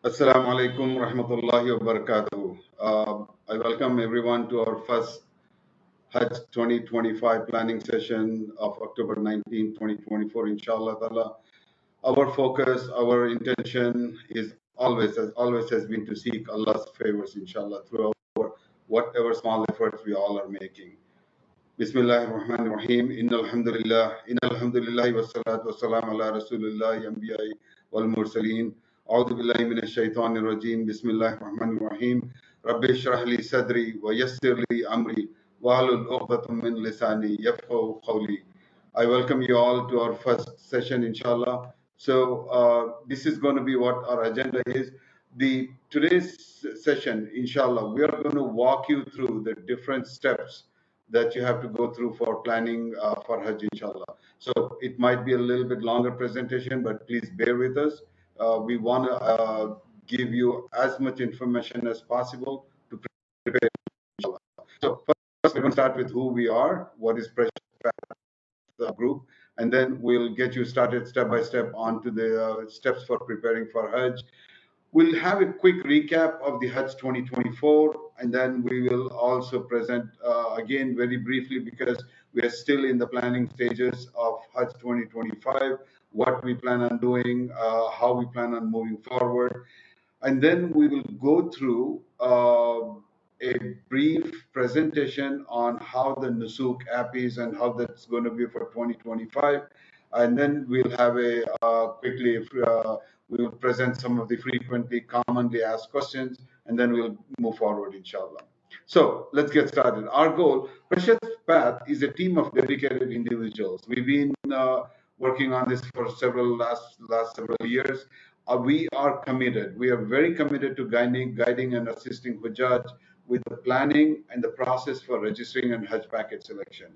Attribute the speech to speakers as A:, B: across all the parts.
A: Assalamu alaikum rahmatullahi wa barakatuh. I welcome everyone to our first Hajj 2025 planning session of October 19, 2024, inshallah ta'ala. Our focus, our intention is always, as always has been to seek Allah's favors, inshallah, through our whatever small efforts we all are making. Bismillahirrahmanirrahim. Innal hamdulillah wassalatu wassalamu ala rasulillah anbiya'i wal mursalin. A'udhu billahi minash shaitanir rajim. Bismillahirrahmanirrahim. Rabbi shrah li sadri wa yassir li amri wahlul 'uqdatam min lisani yafqahu qawli. I welcome you all to our first session, inshallah. So this is going to be what our agenda is. The today's session, inshallah, we are going to walk you through the different steps that you have to go through for planning for Hajj, inshallah. So it might be a little bit longer presentation, but please bear with us. We want to give you as much information as possible to prepare, inshallah. So first, we're going to start with who we are, what is Precious Group, and then we'll get you started step by step onto the steps for preparing for Hajj. We'll have a quick recap of the Hajj 2024, and then we will also present again very briefly, because we are still in the planning stages of Hajj 2025, what we plan on doing, how we plan on moving forward. And then we will go through a brief presentation on how the Nusuk app is and how that's going to be for 2025. And then we'll have a quickly, we will present some of the frequently commonly asked questions, and then we'll move forward, inshallah. So let's get started. Our goal, Precious Path, is a team of dedicated individuals. We've been working on this for last several years. We are committed. We are very committed to guiding and assisting Hujjaj with the planning and the process for registering and Hajj package selection.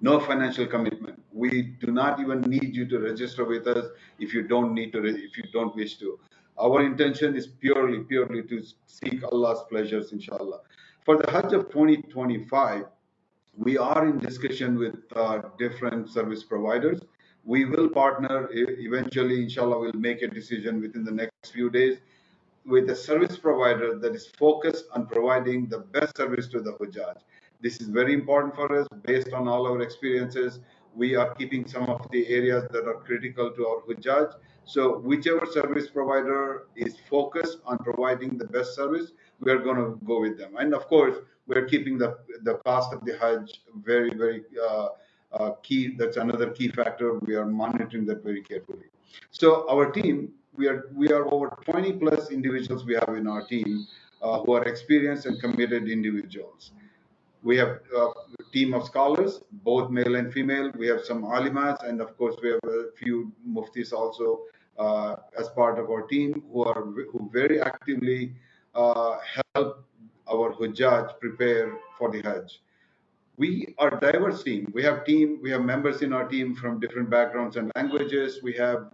A: No financial commitment. We do not even need you to register with us if you don't need to, if you don't wish to. Our intention is purely to seek Allah's pleasures, inshallah. For the Hajj of 2025, we are in discussion with different service providers. We will partner eventually, inshallah. We'll make a decision within the next few days with a service provider that is focused on providing the best service to the Hujjaj. This is very important for us. Based on all our experiences, we are keeping some of the areas that are critical to our Hujjaj. So whichever service provider is focused on providing the best service, we are going to go with them. And of course, we're keeping the cost of the Hajj very key. That's another key factor. We are monitoring that very carefully. So our team, we are over 20 plus individuals we have in our team who are experienced and committed individuals. We have a team of scholars, both male and female. We have some alimas, and of course we have a few muftis also as part of our team who very actively help our Hujjaj prepare for the Hajj. We are a diverse team. We have members in our team from different backgrounds and languages. We have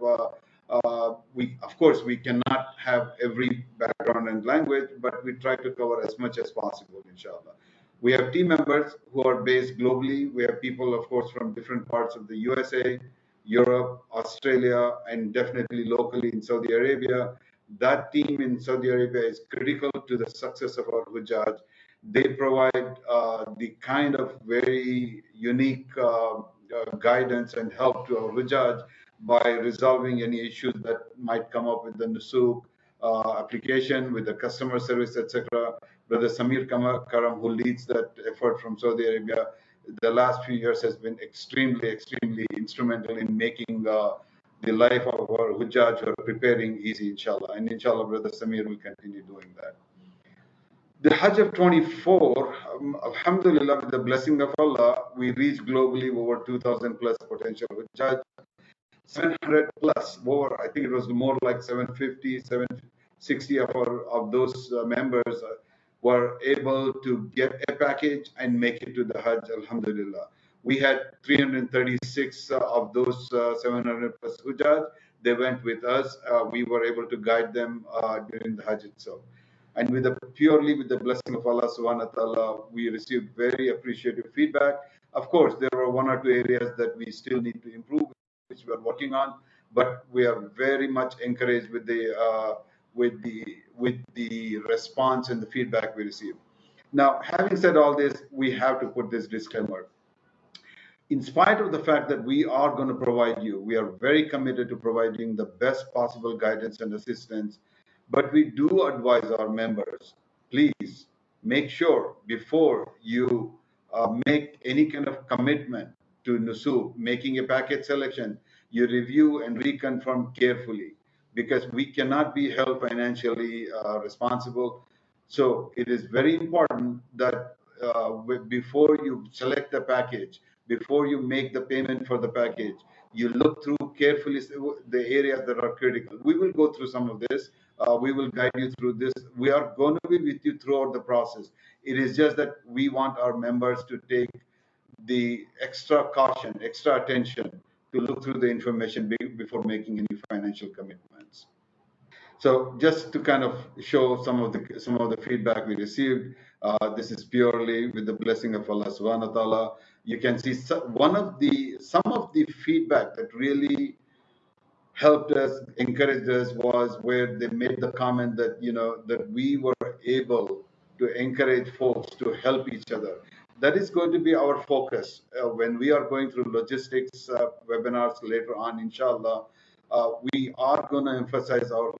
A: we of course we cannot have every background and language, but we try to cover as much as possible, inshallah. We have team members who are based globally. We have people, of course, from different parts of the USA, Europe, Australia, and definitely locally in Saudi Arabia. That team in Saudi Arabia is critical to the success of our Hujjaj. They provide the kind of very unique guidance and help to our Hujjaj by resolving any issues that might come up with the Nusuk application, with the customer service, etc. Brother Samir Karam, who leads that effort from Saudi Arabia, the last few years has been extremely instrumental in making the life of our Hujjaj who are preparing easy, inshallah. And inshallah, Brother Samir will continue doing that. The Hajj of 24, Alhamdulillah, with the blessing of Allah, we reached globally over 2,000 plus potential Hujjaj. 700 plus, over, I think it was more like 750, 760 of those members were able to get a package and make it to the Hajj, Alhamdulillah. We had 336 of those 700 plus Hujjaj. They went with us. We were able to guide them during the Hajj itself. And purely with the blessing of Allah subhanahu wa ta'ala, we received very appreciative feedback. Of course, there were one or two areas that we still need to improve, which we are working on, but we are very much encouraged with the with the response and the feedback we receive. Now, having said all this, we have to put this disclaimer. In spite of the fact that we are going to provide you, we are very committed to providing the best possible guidance and assistance, but we do advise our members, please make sure before you make any kind of commitment to Nusuk, making a package selection, you review and reconfirm carefully, because we cannot be held financially responsible. So it is very important that before you select the package, before you make the payment for the package, you look through carefully the areas that are critical. We will go through some of this. We will guide you through this. We are going to be with you throughout the process. It is just that we want our members to take the extra caution, extra attention to look through the information before making any financial commitments. So just to kind of show some of the feedback we received, this is purely with the blessing of Allah Subhanahu wa Taala. You can see some of the feedback that really helped us, encouraged us, was where they made the comment that that we were able to encourage folks to help each other. That is going to be our focus when we are going through logistics webinars later on, inshallah. We are going to emphasize our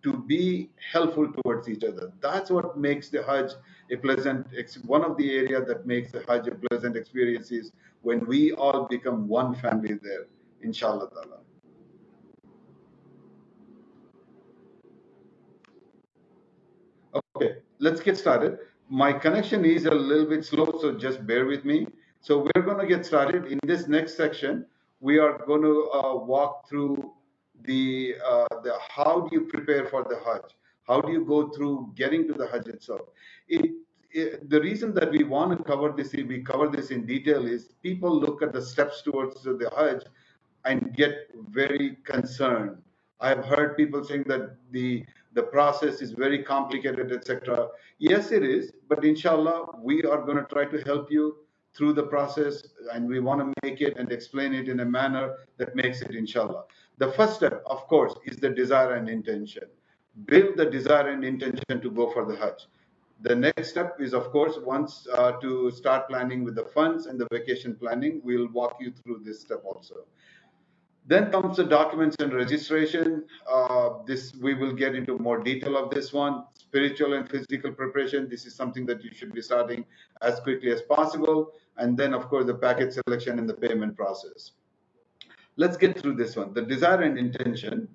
A: to be helpful towards each other. That's what makes the Hajj a pleasant. One of the areas that makes the Hajj a pleasant experience is when we all become one family there, inshallah ta'ala. Okay, let's get started. My connection is a little bit slow, so just bear with me. So we're going to get started. In this next section, we are going to walk through the how do you prepare for the Hajj? How do you go through getting to the Hajj itself? The reason that we want to cover this, we cover this in detail, is people look at the steps towards the Hajj and get very concerned. I've heard people saying that the process is very complicated, etc. Yes, it is, but inshallah, we are going to try to help you through the process, and we want to make it and explain it in a manner that makes it, inshallah. The first step, of course, is the desire and intention. Build the desire and intention to go for the Hajj. The next step is, of course, once to start planning with the funds and the vacation planning. We'll walk you through this step also. Then comes the documents and registration. This we will get into more detail of this one. Spiritual and physical preparation. This is something that you should be starting as quickly as possible. And then, of course, the package selection and the payment process. Let's get through this one. The desire and intention.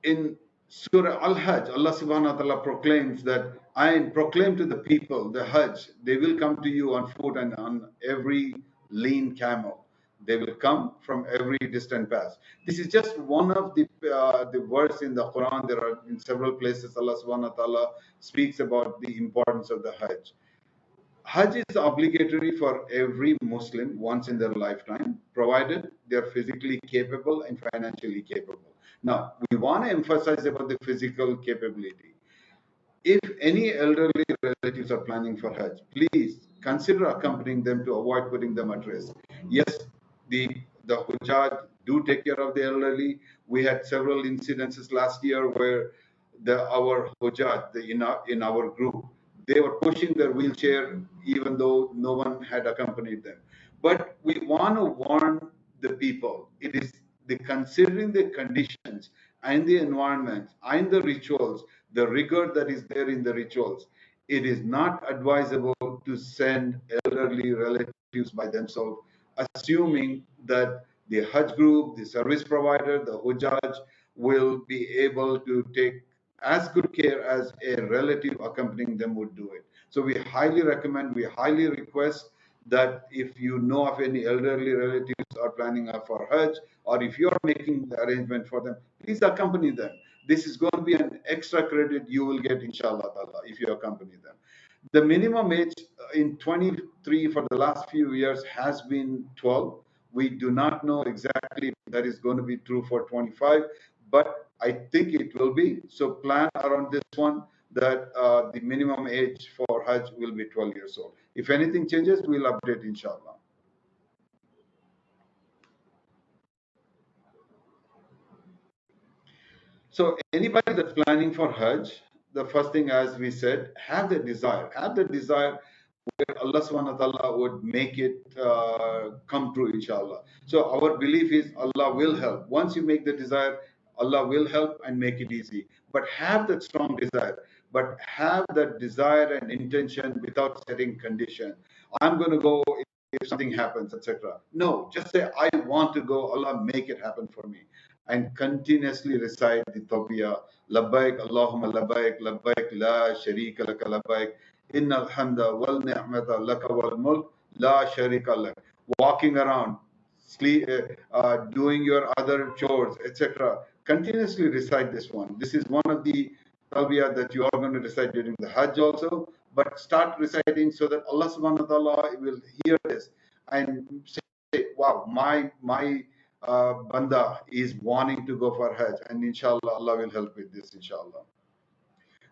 A: In Surah Al-Hajj, Allah subhanahu wa ta'ala proclaims that I proclaim to the people, the Hajj, they will come to you on foot and on every lean camel. They will come from every distant pass. This is just one of the words in the Quran. There are in several places Allah subhanahu wa ta'ala speaks about the importance of the Hajj. Hajj is obligatory for every Muslim once in their lifetime, provided they are physically capable and financially capable. Now, we want to emphasize about the physical capability. If any elderly relatives are planning for Hajj, please consider accompanying them to avoid putting them at risk. Yes, the Hujjaj do take care of the elderly. We had several incidences last year where our Hujjaj in our group, they were pushing their wheelchair even though no one had accompanied them. But we want to warn the people. It is considering the conditions and the environment and the rituals, the rigor that is there in the rituals. It is not advisable to send elderly relatives by themselves, assuming that the Hajj group, the service provider, the Hujjaj will be able to take as good care as a relative accompanying them would do it. So we highly recommend, we highly request that if you know of any elderly relatives are planning for Hajj, or if you are making the arrangement for them, please accompany them. This is going to be an extra credit you will get, inshallah ta'ala, if you accompany them. The minimum age in 23 for the last few years has been 12. We do not know exactly if that is going to be true for 25, but I think it will be. So plan around this one, that the minimum age for Hajj will be 12 years old. If anything changes, we'll update, inshallah. So anybody that's planning for Hajj, the first thing, as we said, have the desire. Have the desire where Allah subhanahu wa ta'ala would make it come true, inshallah. So our belief is Allah will help. Once you make the desire, Allah will help and make it easy. But have that strong desire. But have that desire and intention without setting condition. I'm going to go if something happens, etc. No, just say, I want to go. Allah, make it happen for me. And continuously recite the tawbiyah. Labbaik, Allahumma labbaik, labbaik, la sharika laka labbaik. Innal hamda wal ni'mata laka wal mulk la sharika lak. Walking around, doing your other chores, etc. Continuously recite this one. This is one of the talbiyah that you are going to recite during the Hajj also. But start reciting so that Allah subhanahu wa ta'ala will hear this and say, wow, my banda is wanting to go for Hajj, and inshallah Allah will help with this, inshallah.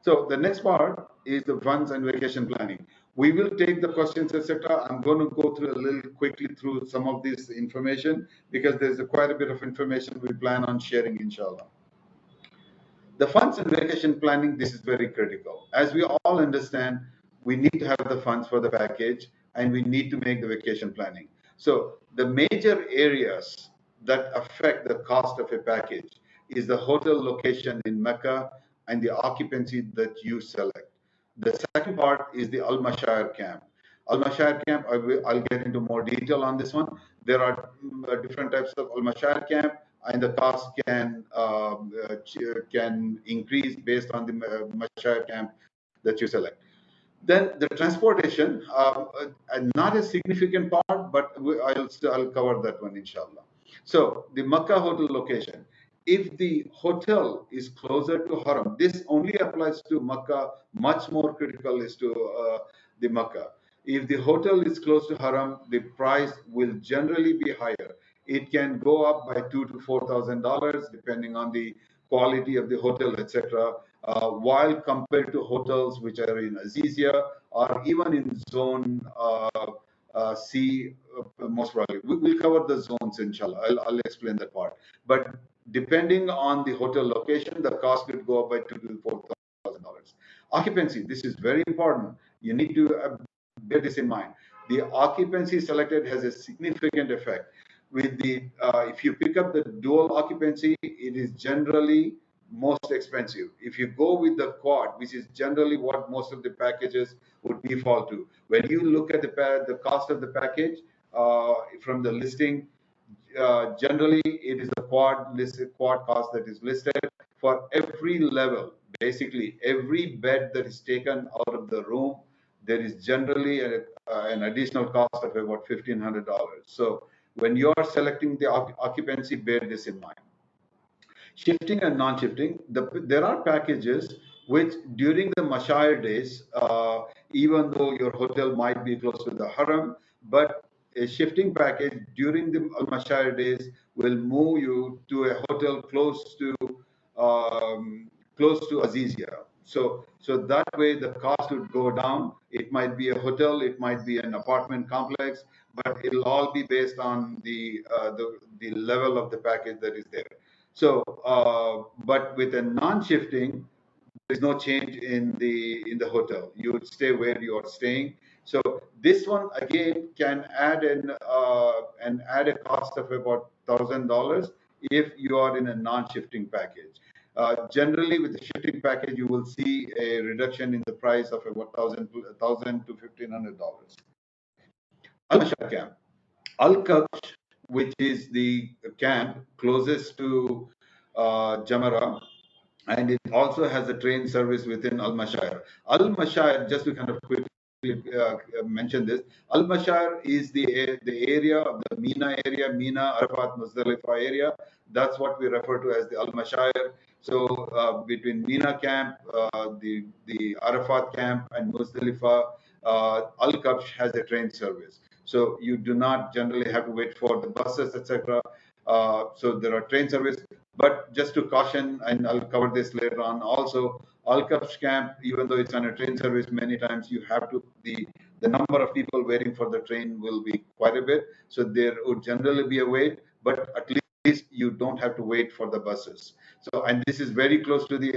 A: So the next part is the funds and vacation planning. We will take the questions, etc. I'm going to go through a little quickly through some of this information because there's quite a bit of information we plan on sharing, inshallah. The funds and vacation planning, this is very critical. As we all understand, we need to have the funds for the package and we need to make the vacation planning. So the major areas that affect the cost of a package is the hotel location in Mecca and the occupancy that you select. The second part is the Al-Mashayar camp. Al-Mashayar camp, I'll get into more detail on this one. There are different types of Al-Mashayar camp, and the cost can increase based on the Mashayar camp that you select. Then the transportation, not a significant part, but I'll cover that one, inshallah. So the Makkah hotel location. If the hotel is closer to Haram, this only applies to Makkah. Much more critical is to the Makkah. If the hotel is close to Haram, the price will generally be higher. It can go up by $2,000 to $4,000 depending on the quality of the hotel, etc. While compared to hotels which are in Azizia or even in zone C, most probably. We'll cover the zones, inshallah. I'll explain that part. But depending on the hotel location, the cost could go up by $2,000 to $4,000. Occupancy, this is very important. You need to bear this in mind. The occupancy selected has a significant effect. With the if you pick up the dual occupancy, it is generally most expensive. If you go with the quad, which is generally what most of the packages would default to, when you look at the cost of the package from the listing, generally it is the quad cost that is listed for every level. Basically, every bed that is taken out of the room, there is generally an additional cost of about $1,500. So when you are selecting the occupancy, bear this in mind. Shifting and non-shifting, there are packages which during the Mashayar days, even though your hotel might be close to the Haram, but a shifting package during the Mashayar days will move you to a hotel close to Azizia. So that way the cost would go down. It might be a hotel, it might be an apartment complex, but it'll all be based on the level of the package that is there. So, but with a non-shifting, there's no change in the hotel. You would stay where you are staying. So this one again can add add a cost of about $1,000 if you are in a non-shifting package. Generally, with the shifting package, you will see a reduction in the price of about $1,000 to $1,500. Al-Mashar camp. Al-Kabsh, which is the camp closest to Jamara, and it also has a train service within Al-Mashayar. Al-Mashayar, just to kind of quickly mention this, Al-Mashayar is the area of the Mina area, Mina, Arafat, Muzdalifah area. That's what we refer to as the Al-Mashayar. So between Mina camp, the Arafat camp, and Muzdalifah, Al-Kabsh has a train service. So you do not generally have to wait for the buses, etc. So there are train service. But just to caution, and I'll cover this later on also, Al-Kabsh camp, even though it's on a train service, many times you have to, the number of people waiting for the train will be quite a bit. So there would generally be a wait, but at least least you don't have to wait for the buses. So, and this is very close to the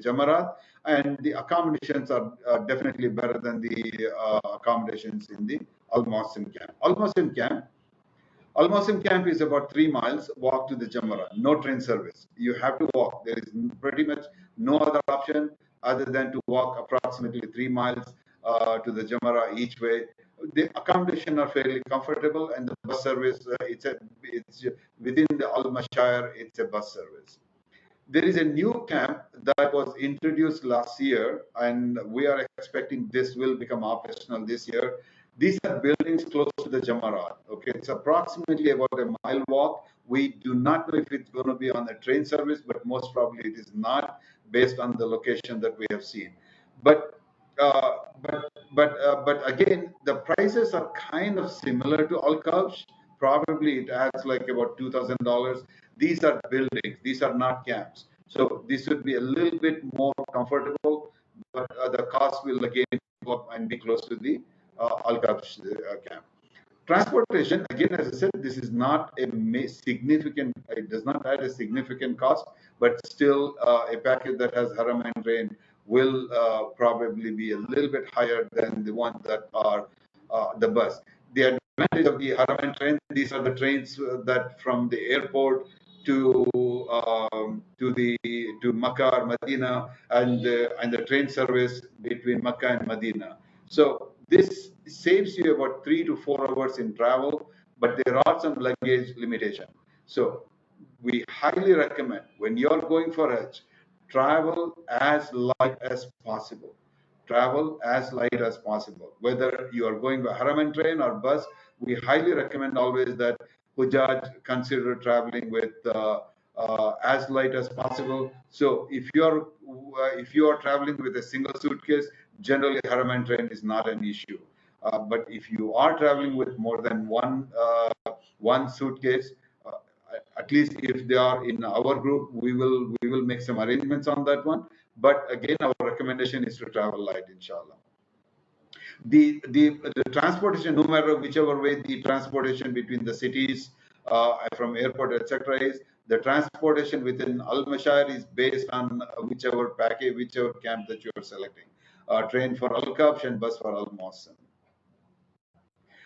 A: Jamarat, and the accommodations are definitely better than the accommodations in the Al-Muhsin camp. Al-Muhsin camp is about 3 miles walk to the Jamara. No train service. You have to walk. There is pretty much no other option other than to walk approximately 3 miles to the Jamara each way. The accommodation are fairly comfortable, and the bus service it's within the Al-Mashayar. It's a bus service. There is a new camp that was introduced last year, and we are expecting this will become operational this year. These are buildings close to the Jamarat. Okay, it's approximately about a mile walk. We do not know if it's going to be on a train service, but most probably it is not, based on the location that we have seen. But but again, the prices are kind of similar to Al-Kabsh. Probably it adds like about $2,000. These are buildings. These are not camps. So this would be a little bit more comfortable, but the cost will again go up and be close to the Al-Kabsh camp. Transportation, again, as I said, this is not a significant, it does not add a significant cost, but still a package that has Haram and Rain will probably be a little bit higher than the ones that are the bus. The advantage of the Haram and Train, these are the trains that from the airport to Makkah or Medina, and the train service between Makkah and Medina. So this saves you about 3 to 4 hours in travel, but there are some luggage limitation. So we highly recommend, when you're going for Hajj, travel as light as possible. Travel as light as possible. Whether you are going by Haram and Train or bus, we highly recommend always that Hujjaj consider traveling with as light as possible. So if you are traveling with a single suitcase, generally Haram and Train is not an issue. But if you are traveling with more than one suitcase, at least if they are in our group, we will make some arrangements on that one. But again, our recommendation is to travel light, inshallah. The transportation, no matter whichever way the transportation between the cities, from airport, etc., is, the transportation within Al-Mashayar is based on whichever package, whichever camp that you are selecting. Train for Al-Kabsh and bus for Al-Muhsin.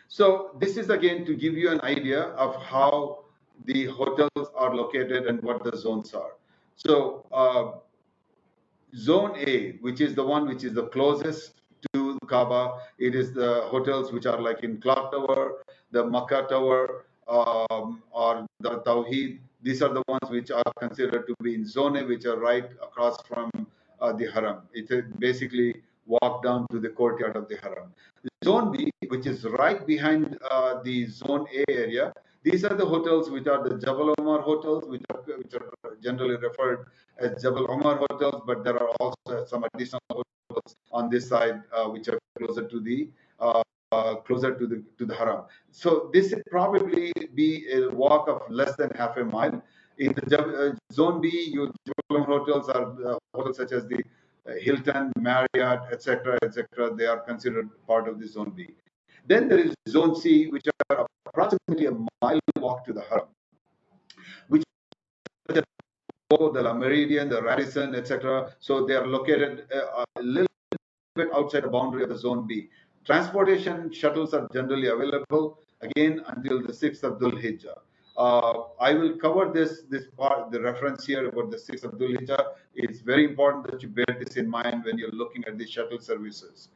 A: So this is again to give you an idea of how the hotels are located and what the zones are. So Zone A, which is the one which is the closest to Kaaba, it is the hotels which are like in Clock Tower, the Makkah Tower, or the Tawheed. These are the ones which are considered to be in Zone A, which are right across from the Haram. It's basically walk down to the courtyard of the Haram. Zone B, which is right behind the Zone A area, these are the hotels which are the Jabal Omar hotels, which are generally referred as Jabal Omar hotels, but there are also some additional hotels on this side which are closer to the Haram. So this would probably be a walk of less than half a mile. In the Zone B, your Jabal Omar hotels are hotels such as the Hilton, Marriott, etc., etc. They are considered part of the Zone B. Then there is Zone C, which are approximately a mile walk to the Haram, which the La Meridian, the Radisson, etc. So they are located a little bit outside the boundary of the Zone B. Transportation shuttles are generally available again until the 6th of Dhul Hijjah. I will cover this part, the reference here about the 6th of Dhul Hijjah. It's very important that you bear this in mind when you're looking at the shuttle services.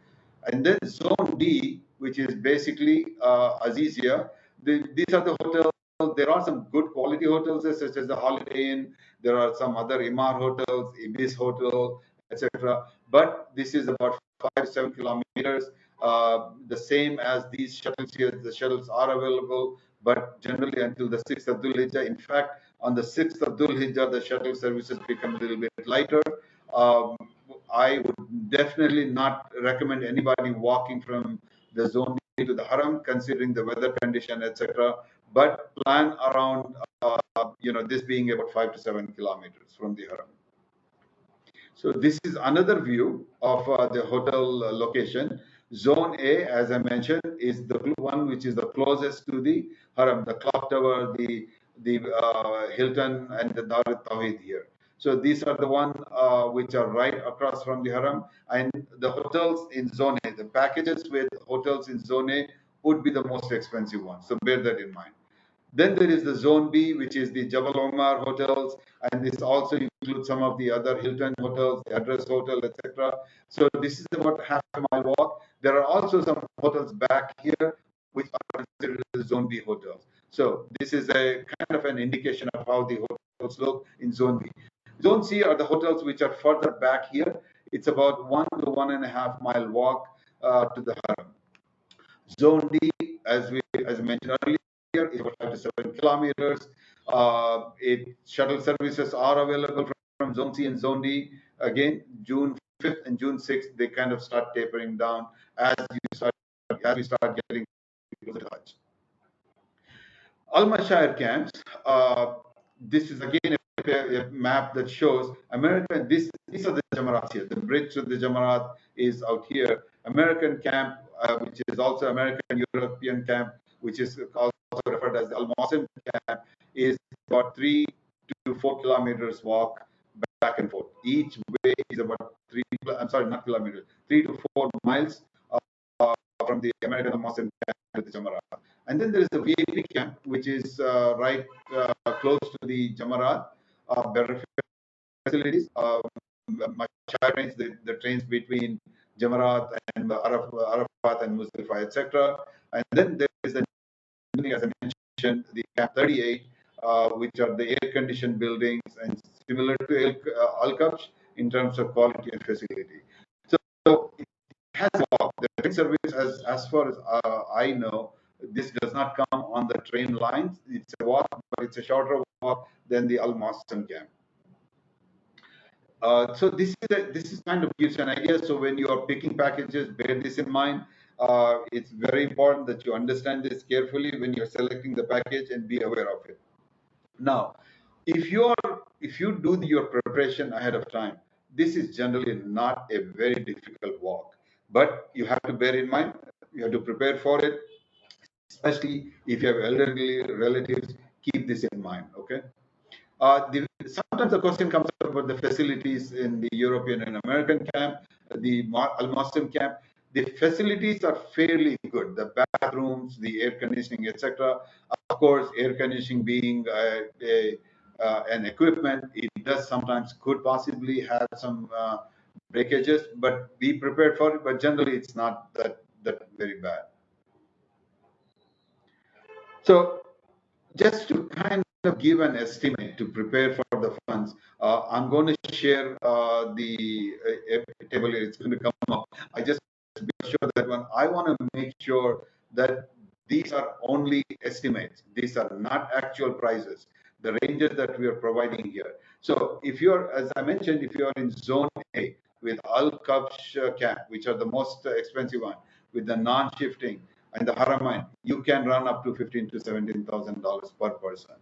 A: And then Zone D, which is basically Azizia. These are the hotels. There are some good quality hotels such as the Holiday Inn. There are some other Emaar hotels, Ibis Hotel, etc. But this is about 5 to 7 kilometers. The same as these shuttles here. The shuttles are available, but generally until the 6th of Dhul Hijjah. In fact, on the 6th of Dhul Hijjah, the shuttle services become a little bit lighter. I would definitely not recommend anybody walking from the Zone B to the Haram, considering the weather condition, etc. But plan around, this being about 5 to 7 kilometers from the Haram. So this is another view of the hotel location. Zone A, as I mentioned, is the one which is the closest to the Haram, the Clock Tower, the the Hilton and the 𝐷 𝐹𝑎𝑟𝑒𝑒𝑑 here. So these are the one which are right across from the haram, and the hotels in Zone A, the packages with hotels in Zone A would be the most expensive ones. So bear that in mind. Then there is the Zone B, which is the Jabal Omar hotels, and this also includes some of the other Hilton hotels, the Address Hotel, etc. So this is about half a mile walk. There are also some hotels back here which are considered the Zone B hotels. So this is a kind of an indication of how the hotels look in Zone B. Zone C are the hotels which are further back here. It's about 1 to 1.5 mile walk to the haram. Zone D, as mentioned earlier, is about 5 to 7 kilometers. Shuttle services are available from Zone C and Zone D. Again, June 5th and June 6th, they kind of start tapering down as we start getting closer to Hajj. Al-Mashayir camps. This is again a map that shows American. These are the Jamarats here. The bridge to the Jamarat is out here. American camp, which is also American European camp, which is also referred as the Al-Mawsim camp, is about 3 to 4 kilometers walk back and forth. Each way is about 3. I'm sorry, not kilometers. 3 to 4 miles from the American Al-Mawsim camp to the Jamarat. And then there is the VIP camp, which is right close to the Jamarat. Better facilities, trains, the trains between Jamarat and Arafat and Muzdalifah, etc. And then there is the, as I mentioned, the Camp 38, which are the air-conditioned buildings and similar to Al-Kabsh in terms of quality and facility. So it has a walk. The train service, as far as I know, this does not come on the train lines. It's a walk, but it's a shorter walk than the Al-Mawsim camp. So this is kind of gives you an idea. So when you are picking packages, bear this in mind. It's very important that you understand this carefully when you're selecting the package and be aware of it. Now, if you do your preparation ahead of time, this is generally not a very difficult walk. But you have to bear in mind, you have to prepare for it, especially if you have elderly relatives. Keep this in mind, okay? Sometimes the question comes up about the facilities in the European and American camp, the Al-Mawsim camp. The facilities are fairly good. The bathrooms, the air conditioning, etc. Of course, air conditioning being an equipment, it does sometimes could possibly have some breakages, but be prepared for it. But generally, it's not that very bad. So just to kind of give an estimate to prepare for the funds, I'm going to share the table here. It's going to come up. I just be sure that one. I want to make sure that these are only estimates. These are not actual prices. The ranges that we are providing here. So if you're, as I mentioned, if you're in Zone A with Al-Kabsh camp, which are the most expensive one, with the non-shifting and the Haramain, you can run up to $15,000 to $17,000 per person.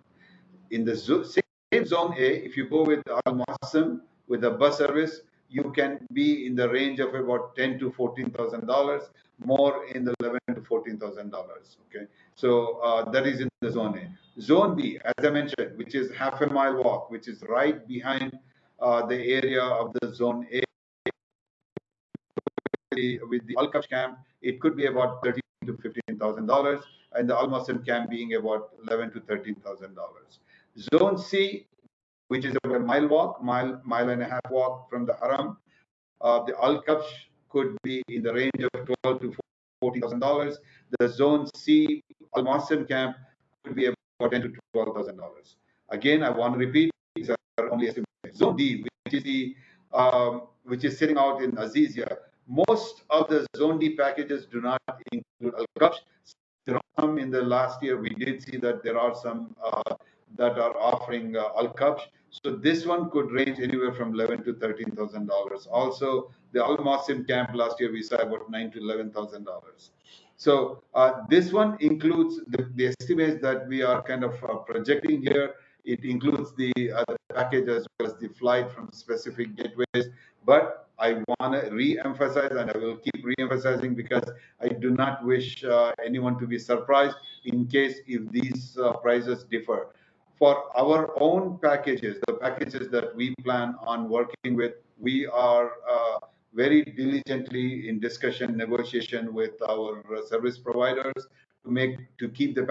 A: In the same Zone A, if you go with Al-Mawsim with the bus service, you can be in the range of about $10,000 to $14,000, more in the $11,000 to $14,000. Okay, so that is in the Zone A. Zone B, as I mentioned, which is half a mile walk, which is right behind the area of the Zone A. With the Al-Kabsh camp, it could be about $13,000 to $15,000, and the Al-Mawsim camp being about $11,000 to $13,000. Zone C, which is a mile walk, mile and a half walk from the Haram, the Al-Kabsh could be in the range of $12,000 to $14,000. The Zone C Al-Mawsim camp could be about $10,000 to $12,000. Again, I want to repeat, these are only estimates. Zone D, which is sitting out in Azizia, most of the Zone D packages do not include Al-Kabsh. There are some in the last year. We did see that there are some that are offering Al-Kabsh. So this one could range anywhere from $11,000 to $13,000. Also, the Al-Mawsim camp last year we saw about $9,000 to $11,000. So this one includes the estimates that we are kind of projecting here. It includes the package as well as the flight from specific gateways. But I want to re-emphasize, and I will keep re-emphasizing, because I do not wish anyone to be surprised in case if these prices differ. For our own packages, the packages that we plan on working with, we are very diligently in discussion, negotiation with our service providers to keep the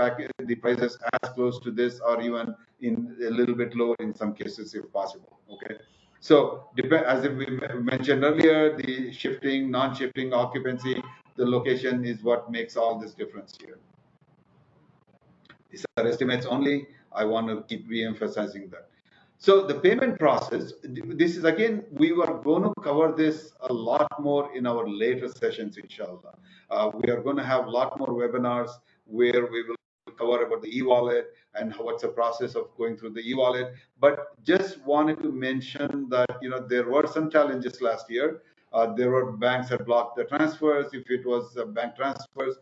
A: prices as close to this or even in a little bit lower in some cases if possible. Okay. So, as we mentioned earlier, the shifting, non-shifting occupancy, the location is what makes all this difference here. These are estimates only. I want to keep re-emphasizing that. So the payment process, this is again, we were going to cover this a lot more in our later sessions, inshallah. We are going to have a lot more webinars where we will cover about the e-wallet and what's the process of going through the e-wallet. But just wanted to mention that, there were some challenges last year. There were banks that blocked the transfers if it was bank transfers.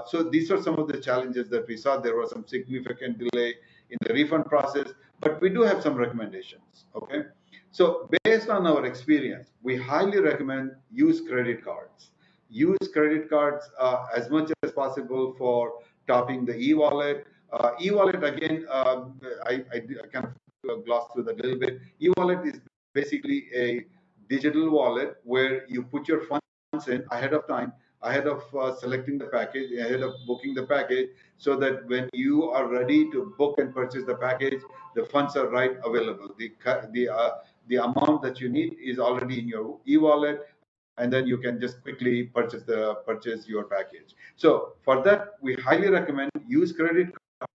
A: So these are some of the challenges that we saw. There was some significant delay in the refund process, but we do have some recommendations. Okay, so based on our experience, we highly recommend use credit cards. Use credit cards as much as possible for topping the e-wallet. E-wallet again, I kind of glossed through that a little bit. E-wallet is basically a digital wallet where you put your funds in ahead of time, ahead of selecting the package, ahead of booking the package, so that when you are ready to book and purchase the package, the funds are right available. The amount that you need is already in your e-wallet, and then you can just quickly purchase your package. So for that, we highly recommend use credit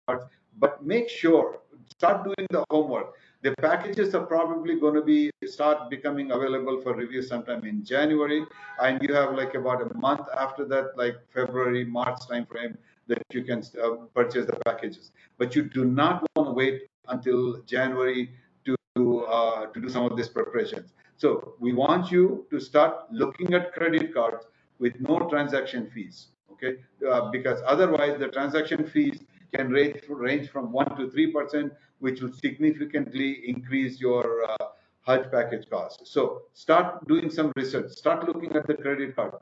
A: cards, but make sure start doing the homework. The packages are probably going to start becoming available for review sometime in January, and you have like about a month after that, like February, March timeframe, that you can purchase the packages. But you do not want to wait until January to do some of these preparations. So we want you to start looking at credit cards with no transaction fees. Okay, because otherwise the transaction fees can range from 1 to 3%, which will significantly increase your Hajj package cost. So start doing some research. Start looking at the credit card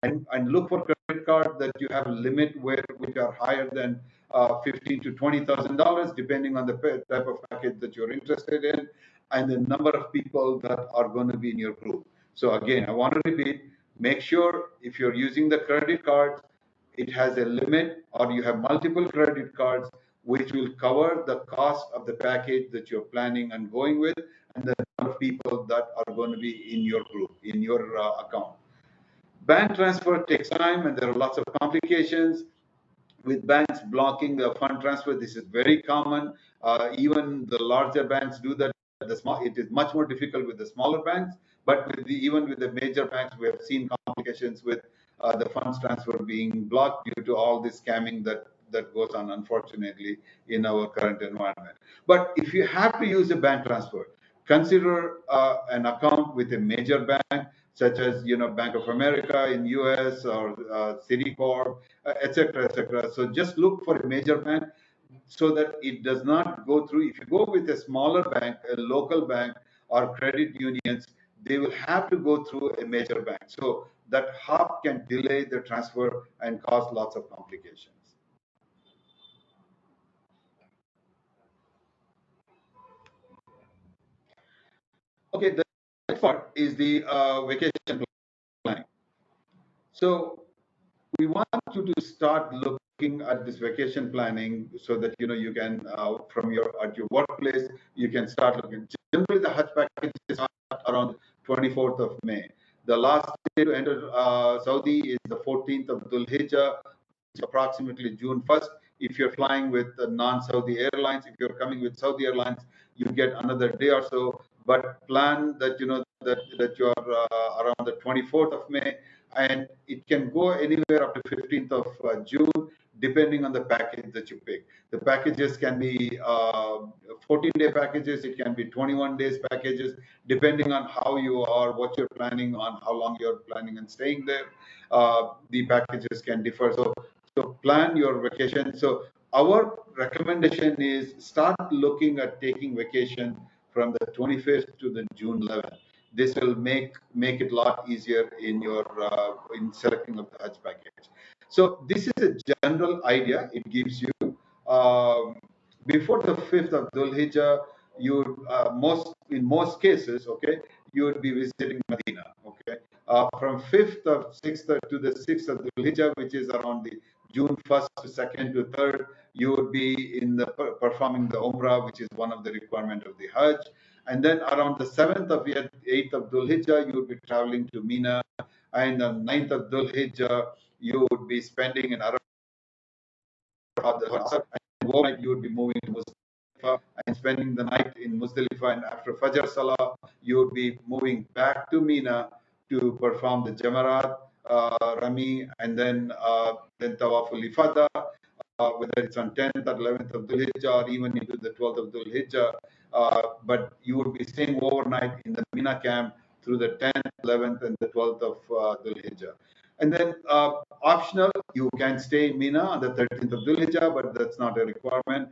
A: and look for credit card that you have a limit which are higher than $15,000 to $20,000, depending on the type of package that you're interested in and the number of people that are going to be in your group. So again, I want to repeat, make sure if you're using the credit cards, it has a limit, or you have multiple credit cards which will cover the cost of the package that you're planning and going with, and the number of people that are going to be in your group, in your account. Bank transfer takes time, and there are lots of complications with banks blocking the fund transfer. This is very common. Even the larger banks do that. It is much more difficult with the smaller banks, but even with the major banks, we have seen complications with the funds transfer being blocked due to all this scamming that goes on, unfortunately, in our current environment. But if you have to use a bank transfer, consider an account with a major bank, such as Bank of America in US or Citicorp, etc., etc. So just look for a major bank so that it does not go through. If you go with a smaller bank, a local bank, or credit unions, they will have to go through a major bank. So that hop can delay the transfer and cause lots of complications. Okay, the next part is the vacation planning. So we want you to start looking at this vacation planning so that you can from at your workplace you can start looking. Generally, the Hajj package is around 24th of May. The last day to enter Saudi is the 14th of Dhul Hijjah, approximately June 1st. If you're flying with non-Saudi airlines, if you're coming with Saudi Airlines, you get another day or so. But plan that that you are around the 24th of May, and it can go anywhere up to 15th of June, depending on the package that you pick. The packages can be 14-day packages, it can be 21 days packages, depending on how you are, what you're planning on, how long you're planning on staying there. The packages can differ. So plan your vacation. So our recommendation is start looking at taking vacation from the 25th to the June 11th. This will make it a lot easier in your in selecting of the Hajj package. So this is a general idea it gives you, before the 5th of Dhul Hijjah, you in most cases, okay, you would be visiting Medina, okay. From 5th of 6th to the 6th of Dhul Hijjah, which is around the June 1st to 2nd to 3rd, you would be in the performing the Umrah, which is one of the requirement of the Hajj. And then around the 7th of 8th of Dhul Hijjah, you would be traveling to Mina. And on 9th of Dhul Hijjah, you would be spending in Arab and overnight you would be moving to Muzdalifah and spending the night in Muzdalifah. And after Fajr Salah, you would be moving back to Mina to perform the Jamarat, Rami, and then Tawaful Ifada, whether it's on 10th or 11th of Dhul Hijjah or even into the 12th of Dhul Hijjah. But you would be staying overnight in the Mina camp through the 10th, 11th, and the 12th of Dhul Hijjah. And then optional, you can stay in Mina on the 13th of Dhul Hijjah, but that's not a requirement.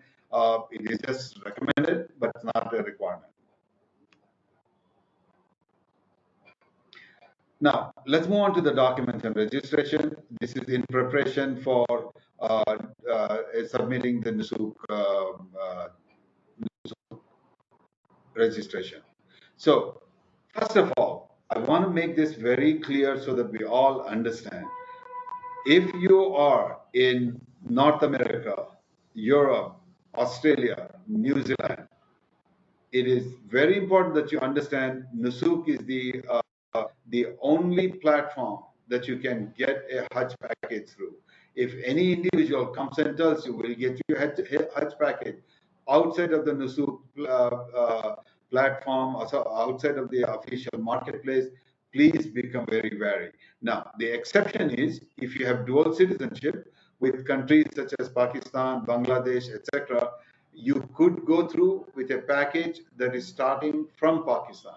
A: It is just recommended, but it's not a requirement. Now, let's move on to the documents and registration. This is in preparation for submitting the Nusuk registration. So, first of all, I want to make this very clear so that we all understand. If you are in North America, Europe, Australia, New Zealand, it is very important that you understand Nusuk is the only platform that you can get a Hajj package through. If any individual comes and tells you, we'll get you a Hajj package outside of the Nusuk platform, also outside of the official marketplace, please become very wary. Now, the exception is if you have dual citizenship with countries such as Pakistan, Bangladesh, etc., you could go through with a package that is starting from Pakistan.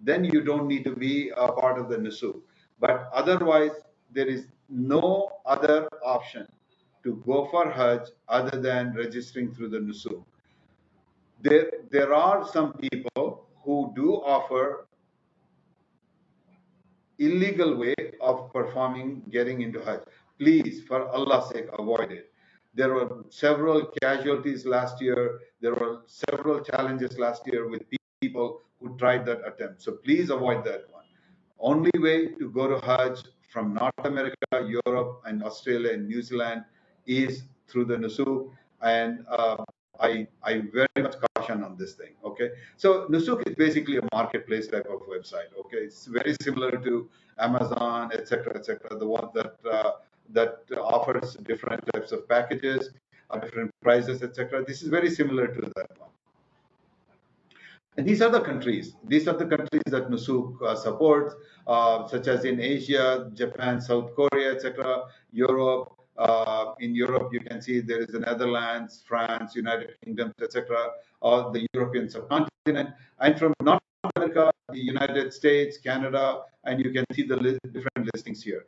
A: Then you don't need to be a part of the Nusuk. But otherwise, there is no other option to go for Hajj other than registering through the Nusuk. There are some people who do offer illegal way of performing, getting into Hajj. Please, for Allah's sake, avoid it. There were several casualties last year. There were several challenges last year with people who tried that attempt. So please avoid that one. Only way to go to Hajj from North America, Europe, and Australia and New Zealand is through the Nusuk. And I very much caution on this thing. Okay, so Nusuk is basically a marketplace type of website. Okay, it's very similar to Amazon, etc., etc. The one that offers different types of packages, different prices, etc. This is very similar to that one. And these are the countries. These are the countries that Nusuk supports, such as in Asia, Japan, South Korea, etc. Europe. In Europe, you can see there is the Netherlands, France, United Kingdom, etc. Or the European subcontinent. And from North America, the United States, Canada, and you can see the different listings here.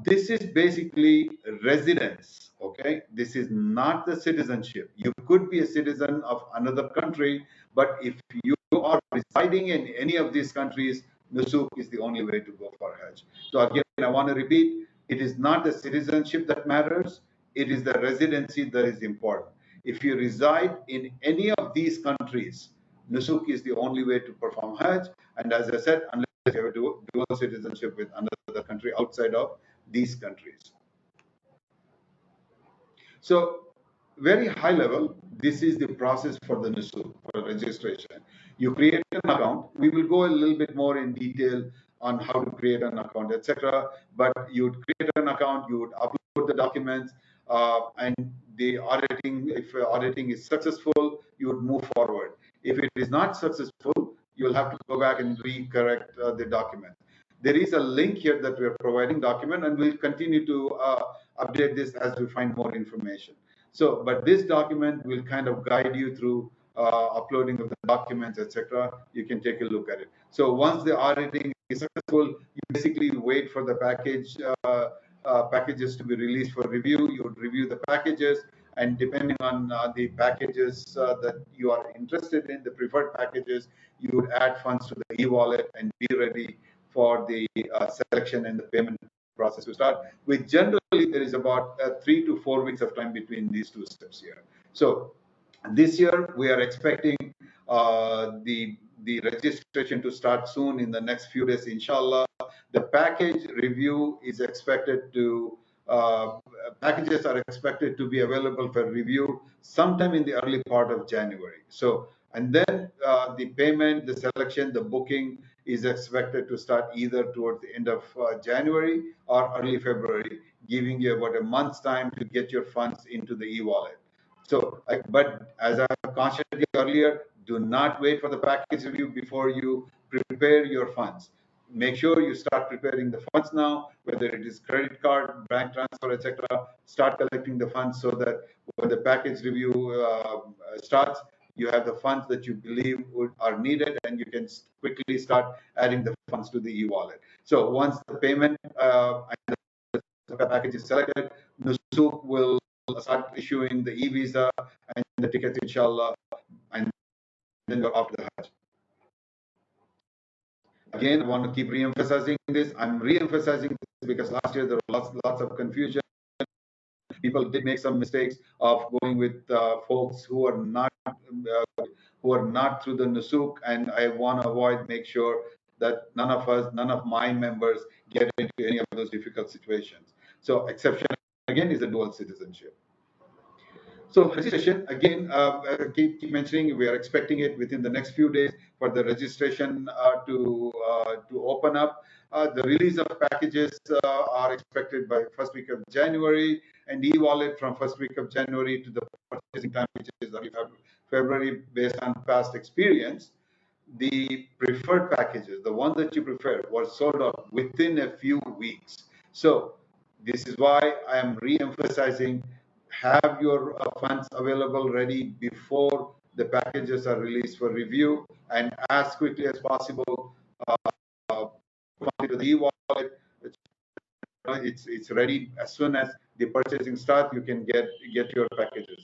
A: This is basically residence, okay? This is not the citizenship. You could be a citizen of another country, but if you are residing in any of these countries, Nusuk is the only way to go for Hajj. So again, I want to repeat, it is not the citizenship that matters, it is the residency that is important. If you reside in any of these countries, Nusuk is the only way to perform Hajj. And as I said, unless you have a dual citizenship with another country outside of these countries. So, very high level, this is the process for the Nusuk, for registration. You create an account. We will go a little bit more in detail on how to create an account, etc. But you would create an account, you would upload the documents, and the auditing, if auditing is successful, you would move forward. If it is not successful, you'll have to go back and recorrect the document. There is a link here that we're providing document, and we'll continue to update this as we find more information. So, but this document will kind of guide you through uploading of the documents, etc. You can take a look at it. So once the auditing is successful, you basically wait for the packages to be released for review. You would review the packages, and depending on the packages that you are interested in, the preferred packages, you would add funds to the e-wallet and be ready for the selection and the payment process to start. With generally, there is about 3 to 4 weeks of time between these two steps here. So This year, we are expecting the registration to start soon in the next few days, inshallah. The package review is expected to packages are expected to be available for review sometime in the early part of January. So, and then the payment, the selection, the booking is expected to start either towards the end of January or early February, giving you about a month's time to get your funds into the e-wallet. So, but as I cautioned you earlier, do not wait for the package review before you prepare your funds. Make sure you start preparing the funds now, whether it is credit card, bank transfer, etc. Start collecting the funds so that when the package review starts, you have the funds that you believe are needed, and you can quickly start adding the funds to the e-wallet. So once the payment and the package is selected, Nusuk will start issuing the e-visa and the tickets, inshallah, and then you're off to the Hajj. Again, I want to keep re-emphasizing this. I'm re-emphasizing this because last year there was lots of confusion. People did make some mistakes of going with folks who are not through the Nusuk, and I want to make sure that none of my members get into any of those difficult situations. So exception again is the dual citizenship. So registration, again, keep mentioning, we are expecting it within the next few days for the registration to open up. The release of packages are expected by first week of January, and e-wallet from first week of January to the purchasing time, which is early February, based on past experience. The preferred packages, the one that you prefer, was sold out within a few weeks. So this is why I am re-emphasizing, have your funds available ready before the packages are released for review, and as quickly as possible, to the e-wallet. It's ready as soon as the purchasing starts. You can get your packages.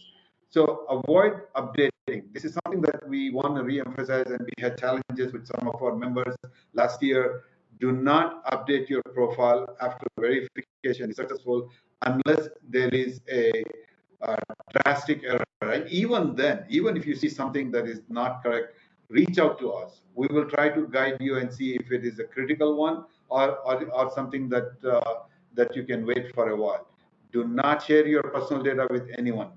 A: So avoid updating. This is something that we want to re-emphasize, and we had challenges with some of our members last year. Do not update your profile after verification is successful unless there is a drastic error. Right? Even then, even if you see something that is not correct, reach out to us. We will try to guide you and see if it is a critical one, or something that that you can wait for a while. Do not share your personal data with anyone.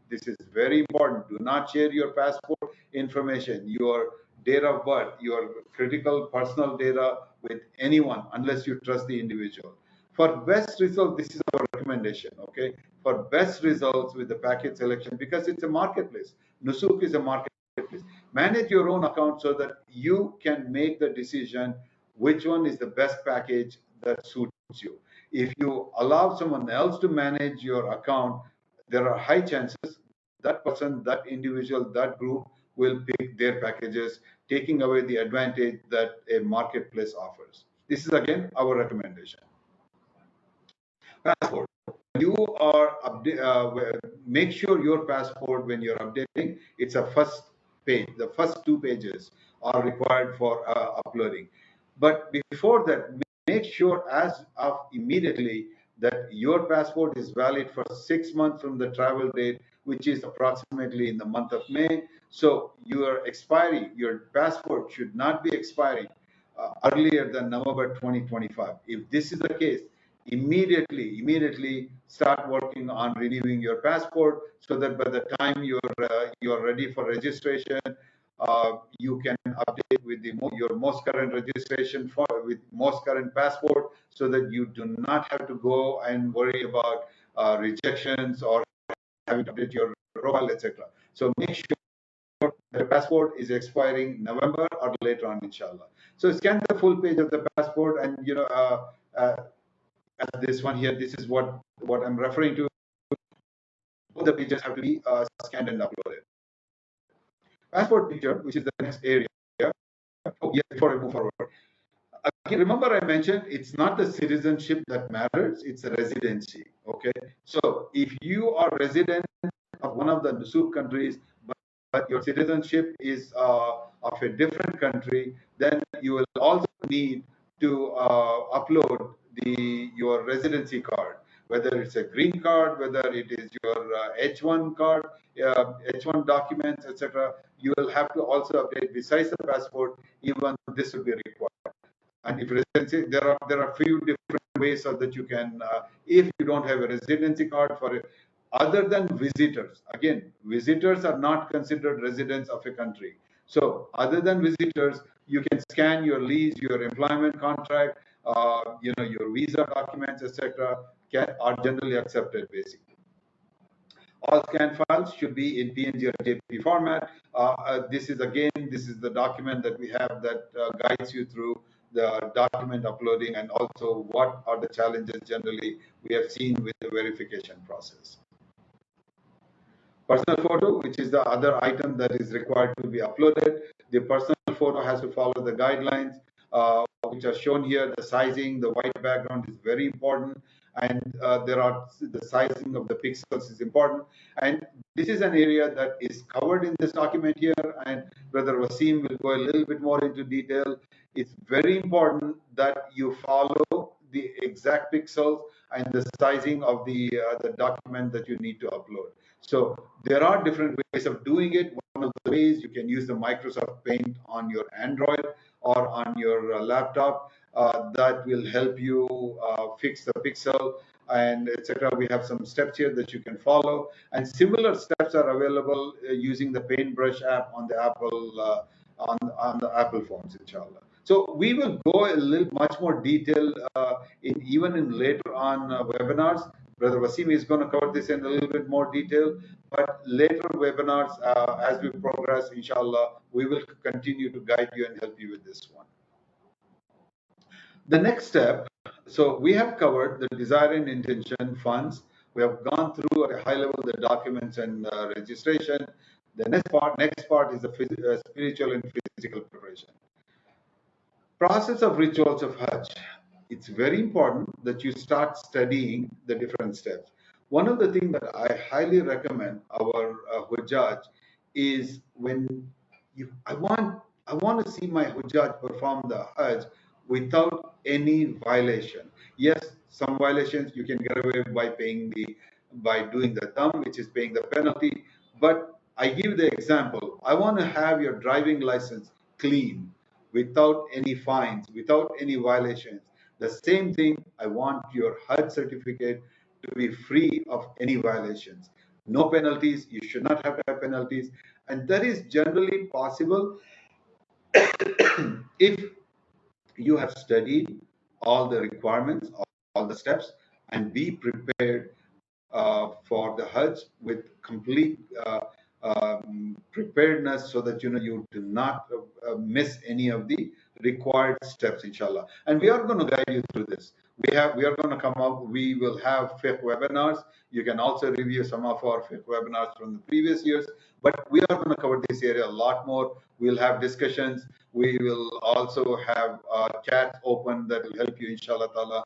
A: This is very important. Do not share your passport information, your date of birth, your critical personal data with anyone unless you trust the individual. For best results, this is our recommendation, okay? For best results with the package selection, because it's a marketplace. Nusuk is a marketplace. Manage your own account so that you can make the decision which one is the best package that suits you. If you allow someone else to manage your account, there are high chances that person, that individual, that group will pick their packages, taking away the advantage that a marketplace offers. This is again our recommendation. Passport. You are make sure your passport, when you're updating, it's a first page. The first 2 pages are required for uploading. But before that, make sure as of immediately that your passport is valid for 6 months from the travel date, which is approximately in the month of May. So your expiry, your passport should not be expiring earlier than November 2025. If this is the case, immediately start working on renewing your passport, so that by the time you're ready for registration, you can update with your most current registration with most current passport, so that you do not have to go and worry about rejections or having to update your profile, etc. So make sure the passport is expiring November or later on, inshallah. So scan the full page of the passport, and this one here, this is what I'm referring to. Both the pages have to be scanned and uploaded. Passport picture, which is the next area. Oh, yeah, before I move forward. Again, remember I mentioned it's not the citizenship that matters, it's the residency. Okay, so if you are resident of one of the Nusuk countries, but your citizenship is of a different country, then you will also need to upload your residency card. whether it's a green card, whether it is your H1 card, H1 documents, etc. You will have to also update besides the passport. Even this will be required. And if residency, there are few different ways so that you can, if you don't have a residency card for it, other than visitors. Again, visitors are not considered residents of a country. So other than visitors, you can scan your lease, your employment contract, your visa documents, etc. Are generally accepted basically. All scan files should be in PNG or JPG format. This is the document that we have that guides you through the document uploading and also what are the challenges generally we have seen with the verification process. Personal photo, which is the other item that is required to be uploaded. The personal photo has to follow the guidelines, which are shown here. The sizing, the white background is very important, and the sizing of the pixels is important. And this is an area that is covered in this document here, and Brother Wasim will go a little bit more into detail. It's very important that you follow the exact pixels and the sizing of the document that you need to upload. So there are different ways of doing it. One of the ways, you can use the Microsoft Paint on your Android or on your laptop. That will help you fix the pixel and etc. We have some steps here that you can follow, and similar steps are available using the Paintbrush app on the Apple on the Apple phones, inshallah. So we will go a little much more detail even in later on webinars. Brother Wasim is going to cover this in a little bit more detail, but later webinars, as we progress, inshallah, we will continue to guide you and help you with this one. The next step, so we have covered the desire and intention funds. We have gone through at a high level the documents and registration. The next part is the spiritual and physical preparation. Process of rituals of Hajj. It's very important that you start studying the different steps. One of the things that I highly recommend our Hujjaj is I want to see my Hujjaj perform the Hajj without any violation. Yes, some violations you can get away by doing the thumb, which is paying the penalty. But I give the example. I want to have your driving license clean, without any fines, without any violations. The same thing, I want your Hajj certificate to be free of any violations. No penalties, you should not have to have penalties. And that is generally possible if you have studied all the requirements, all the steps, and be prepared for the Hajj with complete preparedness, so that you do not miss any of the required steps, inshallah. And we are going to guide you through this. We are going to come up. We will have fiqh webinars. You can also review some of our fiqh webinars from the previous years. But we are going to cover this area a lot more. We'll have discussions. We will also have chats open that will help you, inshallah ta'ala.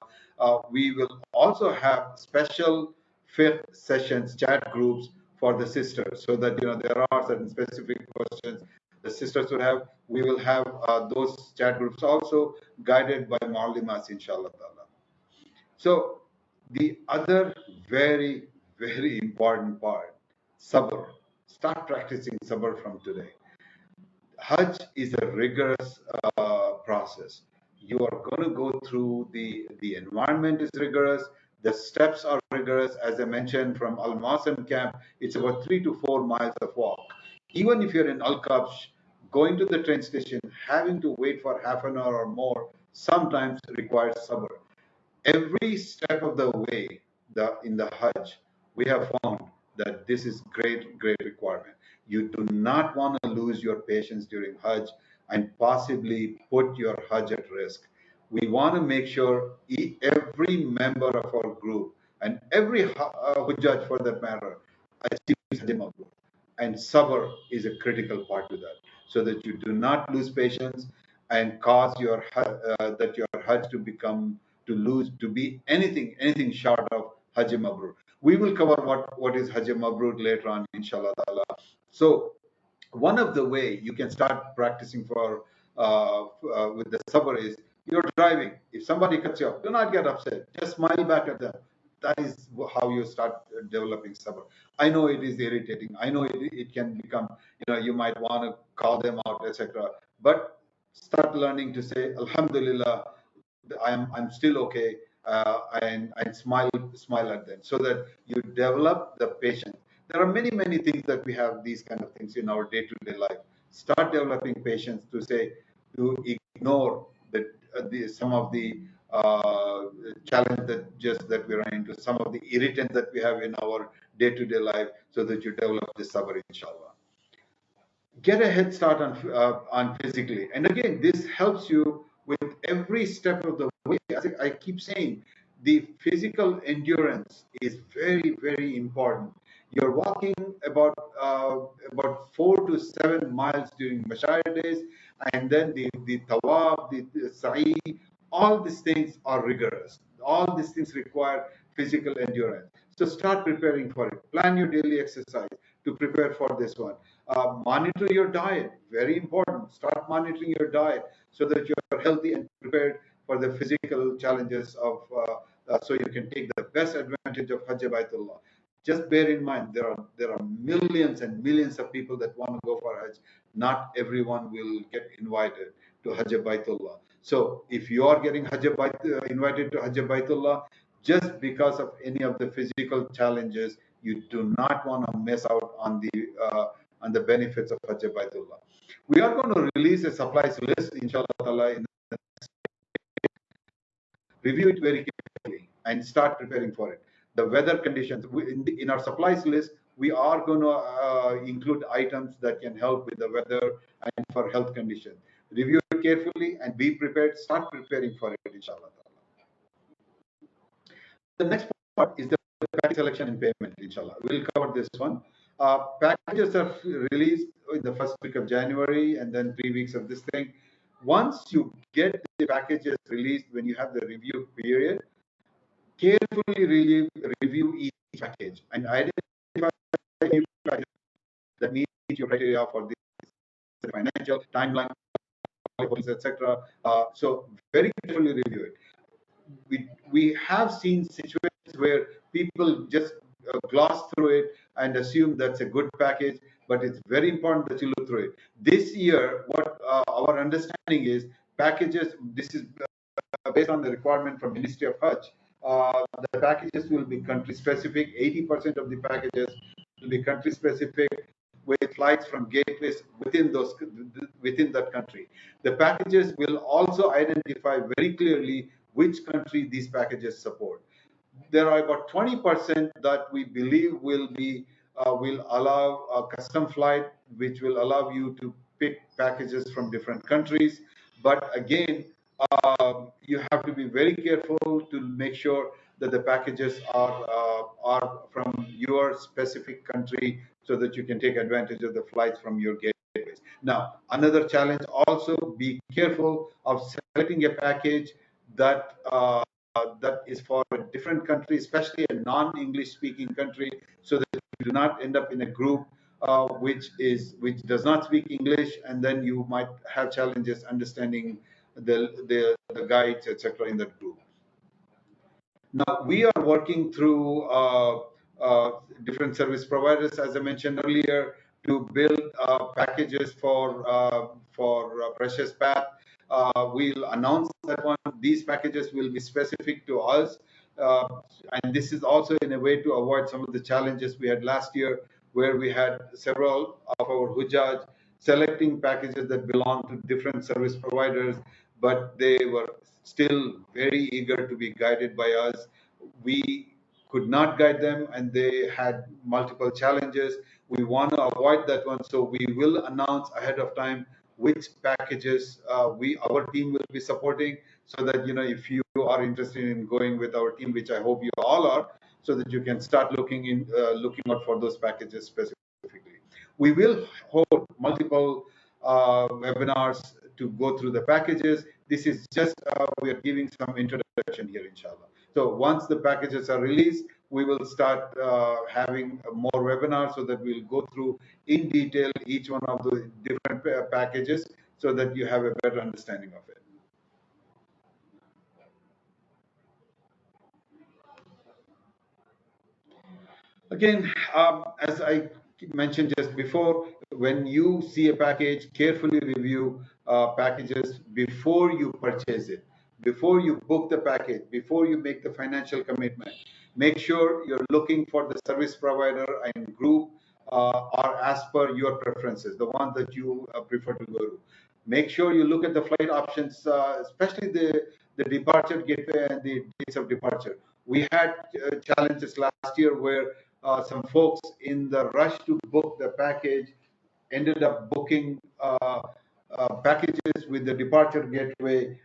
A: We will also have special fiqh sessions, chat groups for the sisters, so that there are certain specific questions the sisters will have. We will have those chat groups also guided by Maulimas, inshallah ta'ala. So the other very, very important part, sabr. Start practicing sabr from today. Hajj is a rigorous process. You are going to go through the environment is rigorous. The steps are rigorous. As I mentioned, from Al Mawsim camp, it's about 3 to 4 miles of walk. Even if you're in Al Kabsh, going to the train station, having to wait for half an hour or more, sometimes requires sabr. Every step of the way in the Hajj, we have found that this is great requirement. You do not want to lose your patience during Hajj and possibly put your Hajj at risk. We want to make sure every member of our group and every Hujjaj for that matter achieves Hajj Mabrur. And sabr is a critical part to that, so that you do not lose patience and cause your Hajj to be anything short of Hajj Mabrur. We will cover what is Hajj Mabrur later on, inshallah ta'ala. So one of the way you can start practicing with the sabr is, you're driving. If somebody cuts you off, do not get upset. Just smile back at them. that is how you start developing sabr. I know it is irritating. I know it can become, you might want to call them out, etc. But start learning to say, Alhamdulillah, I'm still okay, and smile at them, so that you develop the patience. There are many things that we have these kind of things in our day-to-day life. Start developing patience to say, to ignore some of the challenge that we run into, some of the irritants that we have in our day-to-day life, so that you develop this sabr, inshallah. Get a head start on physically. And again, this helps you with every step of the way. As I keep saying, the physical endurance is very important. You're walking about 4 to 7 miles during Mashayar days, and then the tawaf, the sa'i, all these things are rigorous. All these things require physical endurance. So start preparing for it. Plan your daily exercise to prepare for this one. Monitor your diet, very important. Start monitoring your diet so that you're healthy and prepared for the physical challenges so you can take the best advantage of Hajj Baitullah. Just bear in mind, there are millions and millions of people that want to go for Hajj. Not everyone will get invited to Hajj Baitullah. So if you are getting invited to Hajj Baitullah, just because of any of the physical challenges, you do not want to miss out on the benefits of Hajj Baitullah. We are going to release a supplies list, inshallah, review it very carefully and start preparing for it. The weather conditions, in our supplies list, we are going to include items that can help with the weather and for health conditions. Review it carefully and be prepared. Start preparing for it, inshallah. The next part is the package selection and payment, inshallah. We'll cover this one. Packages are released in the first week of January, and then 3 weeks of this thing. Once you get the packages released, when you have the review period, carefully review each package and identify packages that meet your criteria for the financial timeline, etc. So very carefully review it. We have seen situations where people just gloss through it and assume that's a good package, but it's very important that you look through it. This year, what our understanding is, packages, this is based on the requirement from Ministry of Hajj, the packages will be country specific. 80% of the packages will be country specific, with flights from gateways within that country. The packages will also identify very clearly which country these packages support. There are about 20% that we believe will allow a custom flight, which will allow you to pick packages from different countries. But again, you have to be very careful to make sure that the packages are from your specific country, so that you can take advantage of the flights from your gateways. Now, another challenge also, be careful of selecting a package that is for a different country, especially a non-English speaking country, so that you do not end up in a group which does not speak English, and then you might have challenges understanding the guides, etc., in that group. Now, we are working through different service providers, as I mentioned earlier, to build packages for Precious Path. We'll announce that one. These packages will be specific to us, and this is also in a way to avoid some of the challenges we had last year, where we had several of our Hujjaj selecting packages that belong to different service providers, but they were still very eager to be guided by us. We could not guide them, and they had multiple challenges. We want to avoid that one, so we will announce ahead of time which packages our team will be supporting, so that if you are interested in going with our team, which I hope you all are, so that you can start looking out for those packages specifically. We will hold multiple webinars to go through the packages. This is just we are giving some introduction here, inshallah. So once the packages are released, we will start having more webinars, so that we'll go through in detail each one of the different packages, so that you have a better understanding of it. Again, as I mentioned just before, when you see a package, carefully review packages before you purchase it, before you book the package, before you make the financial commitment. Make sure you're looking for the service provider and group are as per your preferences, the one that you prefer to go to. Make sure you look at the flight options, especially the departure gateway and the dates of departure. We had challenges last year where some folks in the rush to book the package ended up booking packages with the departure gateway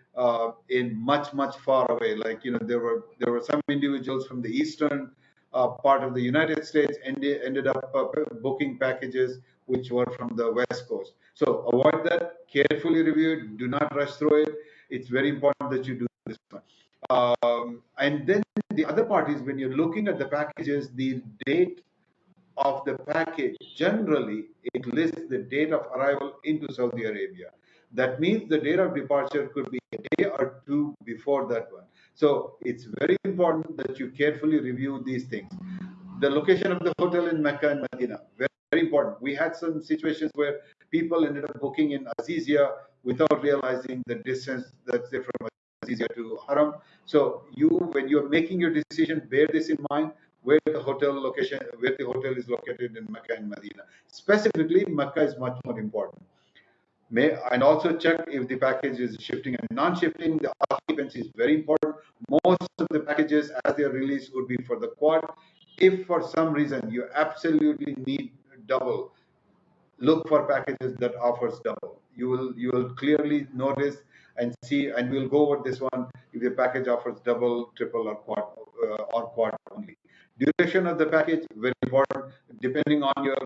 A: in much far away. Like, there were some individuals from the eastern part of the United States ended up booking packages which were from the west coast. So avoid that. Carefully review it. Do not rush through it. It's very important that you do this one. And then the other part is, when you're looking at the packages, the date of the package, generally it lists the date of arrival into Saudi Arabia. That means the date of departure could be a day or two before that one. So it's very important that you carefully review these things. The location of the hotel in Mecca and Medina, very important. We had some situations where people ended up booking in Azizia without realizing the distance that's there from Azizia to Haram. So when you're making your decision, bear this in mind, where the hotel is located in Mecca and Medina. Specifically, Mecca is much more important. And also check if the package is shifting and non-shifting. The occupancy is very important. Most of the packages, as they are released, would be for the quad. If for some reason you absolutely need double, look for packages that offers double. You will clearly notice and see, and we'll go over this one, if the package offers double, triple, or quad only. Duration of the package, very important. Depending on your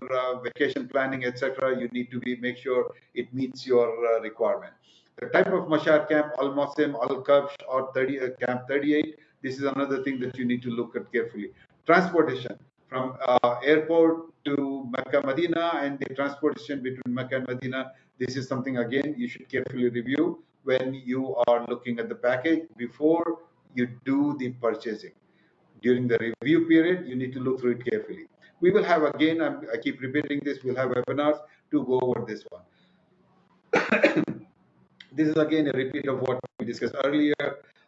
A: vacation planning, etc., you need to make sure it meets your requirement. The type of Mashar camp, Al-Mosim, Al-Kabsh, or Camp 38, this is another thing that you need to look at carefully. Transportation from airport to Mecca, Medina, and the transportation between Mecca and Medina. This is something, again, you should carefully review when you are looking at the package before you do the purchasing. During the review period, you need to look through it carefully. We will have, again, I keep repeating this, we'll have webinars to go over this one. This is again a repeat of what we discussed earlier.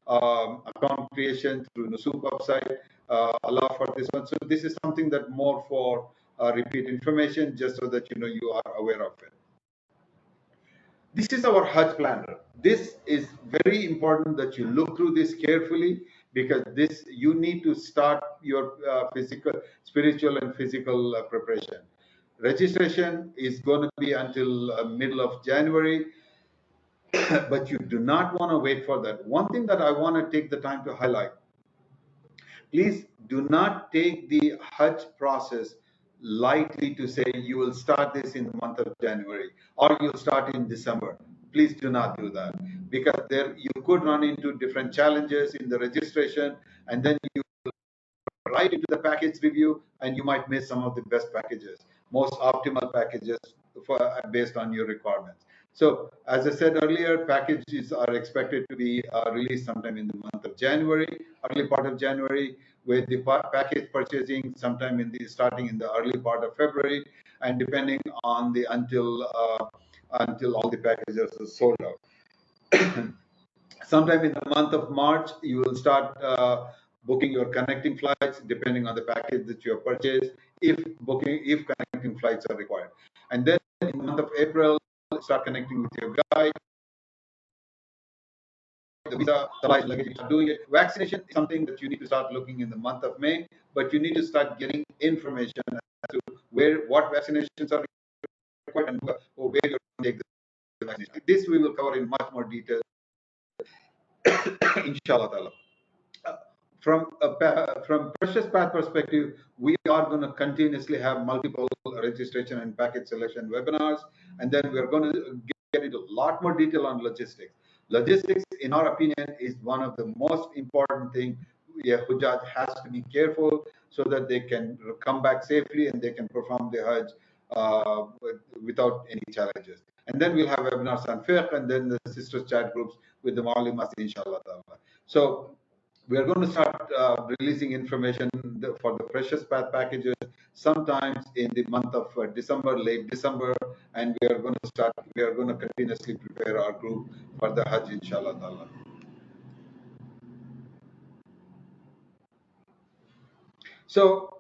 A: Account creation through Nusuk website, allow for this one. So this is something that more for repeat information, just so that you are aware of it. This is our Hajj planner. This is very important that you look through this carefully, because you need to start your spiritual and physical preparation. Registration is going to be until middle of January. But you do not want to wait for that. One thing that I want to take the time to highlight: please do not take the Hajj process lightly, to say you will start this in the month of January or you'll start in December. Please do not do that, because you could run into different challenges in the registration, and then you right into the package review, and you might miss some of the best packages, most optimal packages based on your requirements. So, as I said earlier, packages are expected to be released sometime in the month of January, early part of January, with the package purchasing sometime starting in the early part of February, and depending on until all the packages are sold out. Sometime in the month of March, you will start booking your connecting flights, depending on the package that you have purchased, if connecting flights are required. And then in the month of April, start connecting with your guide, the visa, the luggage, you are doing it. Vaccination is something that you need to start looking in the month of May, but you need to start getting information as to what vaccinations are required and where you're going to take the vaccination. This we will cover in much more detail, inshallah. From Precious Path perspective, we are going to continuously have multiple registration and package selection webinars, and then we are going to get into a lot more detail on logistics. Logistics, in our opinion, is one of the most important things. Hujjaj has to be careful so that they can come back safely and they can perform the Hajj without any challenges. And then we'll have webinars on fiqh, and then the sisters chat groups with the ma'alimas, inshallah. So We are going to start releasing information for the freshest path packages sometimes in the month of December, late December, and we are going to continuously prepare our group for the Hajj, inshallah ta'ala. So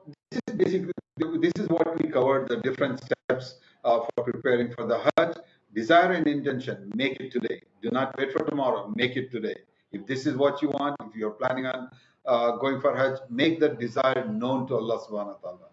A: this is what we covered, the different steps for preparing for the Hajj. Desire and intention, make it today. Do not wait for tomorrow, make it today. If this is what you want, if you're planning on going for Hajj, make that desire known to Allah subhanahu wa ta'ala.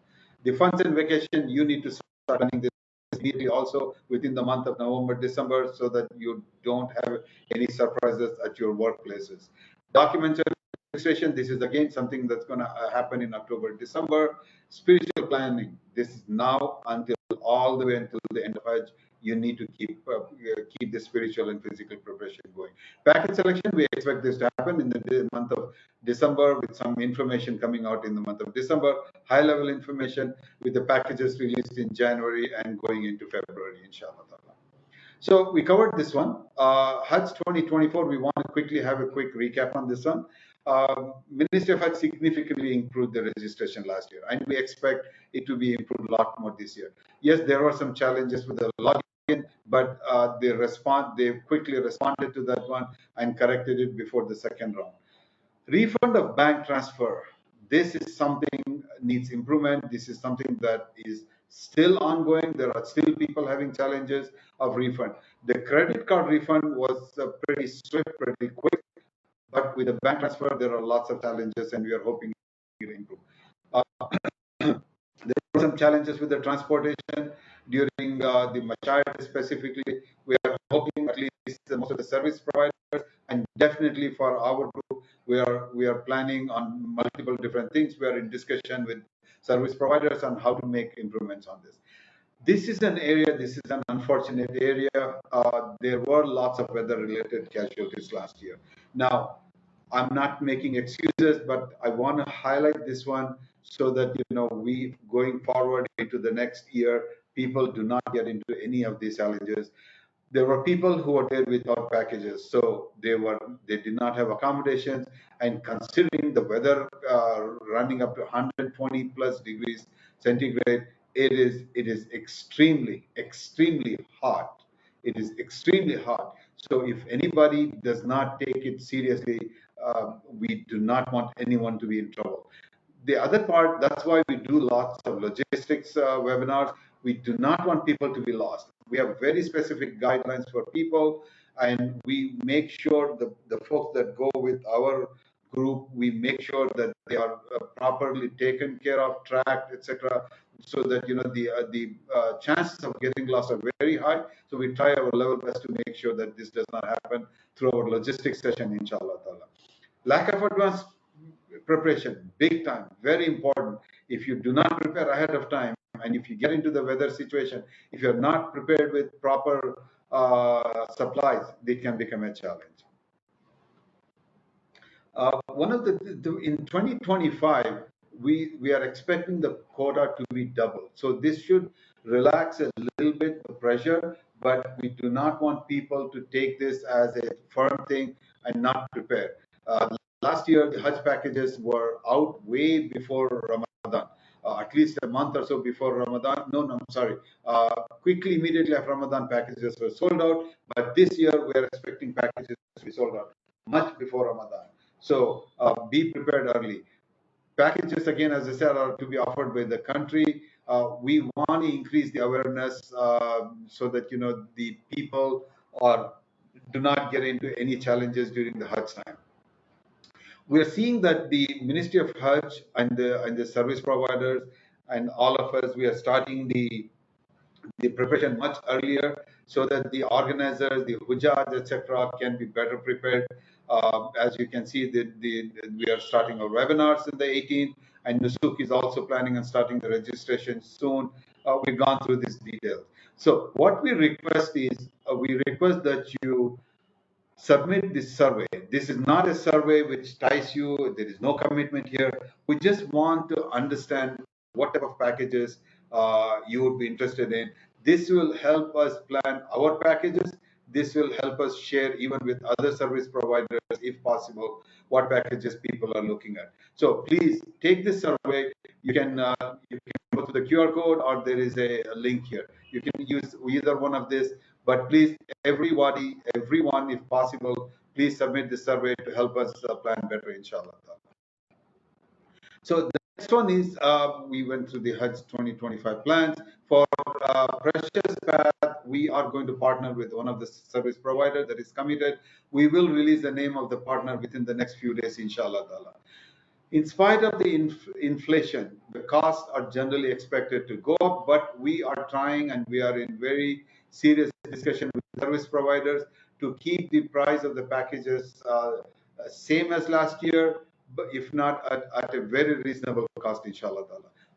A: The funds and vacation, you need to start planning this immediately also within the month of November, December, so that you don't have any surprises at your workplaces. Documents and registration, this is again something that's going to happen in October, December. Spiritual planning, this is now until all the way until the end of Hajj. You need to keep the spiritual and physical preparation going. Package selection, we expect this to happen in the month of December, with some information coming out in the month of December, high level information with the packages released in January and going into February, inshallah. So we covered this one. Hajj 2024, we want to quickly have a quick recap on this one. Ministry of Hajj significantly improved the registration last year, and we expect it to be improved a lot more this year. Yes, there were some challenges with the login, but they quickly responded to that one and corrected it before the second round. Refund of bank transfer. This is something needs improvement. This is something that is still ongoing. There are still people having challenges of refund. The credit card refund was pretty swift, pretty quick, but with the bank transfer, there are lots of challenges, and we are hoping it will improve. There were some challenges with the transportation during the Mashayat specifically. We are hoping at least most of the service providers, and definitely for our group, we are planning on multiple different things. We are in discussion with service providers on how to make improvements on this. This is an unfortunate area. There were lots of weather-related casualties last year. Now, I'm not making excuses, but I want to highlight this one so that we going forward into the next year, people do not get into any of these challenges. There were people who were there without packages, so they did not have accommodations. And considering the weather running up to 120 plus degrees centigrade, it is extremely hot. It is extremely hot. So if anybody does not take it seriously, we do not want anyone to be in trouble. The other part, that's why we do lots of logistics webinars. We do not want people to be lost. We have very specific guidelines for people, and we make sure the folks that go with our group, we make sure that they are properly taken care of, tracked, etc., so that the chances of getting lost are very high. So we try our level best to make sure that this does not happen through our logistics session, inshallah ta'ala. Lack of advanced preparation, big time, very important. If you do not prepare ahead of time, and if you get into the weather situation, if you're not prepared with proper supplies, they can become a challenge. One of in 2025, we are expecting the quota to be doubled. So this should relax a little bit the pressure, but we do not want people to take this as a firm thing and not prepare. Last year, the Hajj packages were out way before Ramadan, at least a month or so before Ramadan. No, I'm sorry. Quickly, immediately after Ramadan, packages were sold out. But this year, we're expecting packages to be sold out much before Ramadan. So be prepared early. Packages, again, as I said, are to be offered by the country. We want to increase the awareness so that the people do not get into any challenges during the Hajj time. We are seeing that the Ministry of Hajj and the service providers and all of us, we are starting the preparation much earlier so that the organizers, the Hujjaj, etc., can be better prepared. As you can see, we are starting our webinars in the 18th, and Nusuk is also planning on starting the registration soon. We've gone through these details. So what we request is, we request that you submit this survey. This is not a survey which ties you. There is no commitment here. We just want to understand what type of packages you would be interested in. This will help us plan our packages. This will help us share even with other service providers, if possible, what packages people are looking at. So please take this survey. You can go to the QR code, or there is a link here. You can use either one of this, but please, everyone, if possible, please submit the survey to help us plan better, inshallah. So the next one is we went through the Hajj 2025 plans. For Precious Path, we are going to partner with one of the service providers that is committed. We will release the name of the partner within the next few days, inshallah. In spite of the inflation, the costs are generally expected to go up, but we are trying, and we are in very serious discussion with service providers to keep the price of the packages same as last year, but if not at a very reasonable cost, inshallah.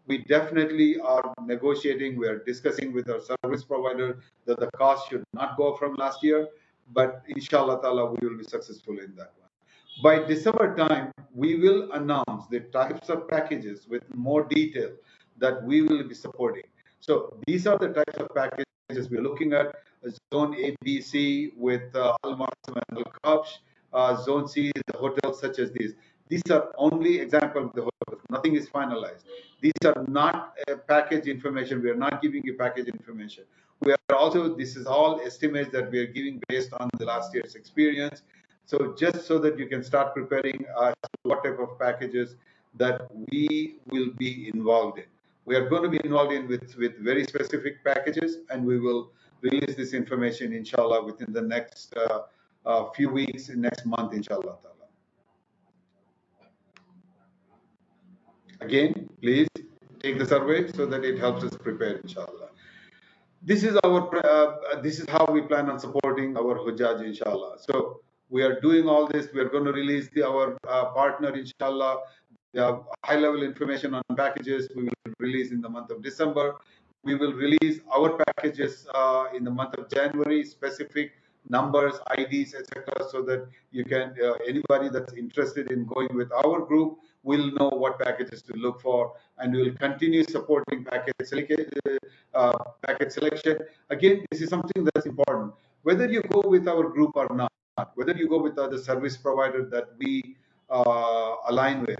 A: We definitely are negotiating, we are discussing with our service provider that the cost should not go up from last year, but inshallah ta'ala, we will be successful in that one. By December time, we will announce the types of packages with more detail that we will be supporting. So these are the types of packages we're looking at. Zone A, B, C with Al-Masim and Al-Kabsh. Zone C, the hotels such as these. These are only examples of the hotels. Nothing is finalized. These are not package information. We are not giving you package information. We are also, this is all estimates that we are giving based on the last year's experience. So just so that you can start preparing what type of packages that we will be involved in. We are going to be involved in with very specific packages, and we will release this information, inshallah, within the next few weeks, next month, inshallah. Again, please take the survey so that it helps us prepare, inshallah. This is this is how we plan on supporting our Hujjaj, inshallah. So we are doing all this. We are going to release our partner, inshallah. The high-level information on packages we will release in the month of December. We will release our packages in the month of January, specific numbers, IDs, etc., so that you can anybody that's interested in going with our group will know what packages to look for, and we will continue supporting package selection. Again, this is something that's important. Whether you go with our group or not, whether you go with other service provider that we align with,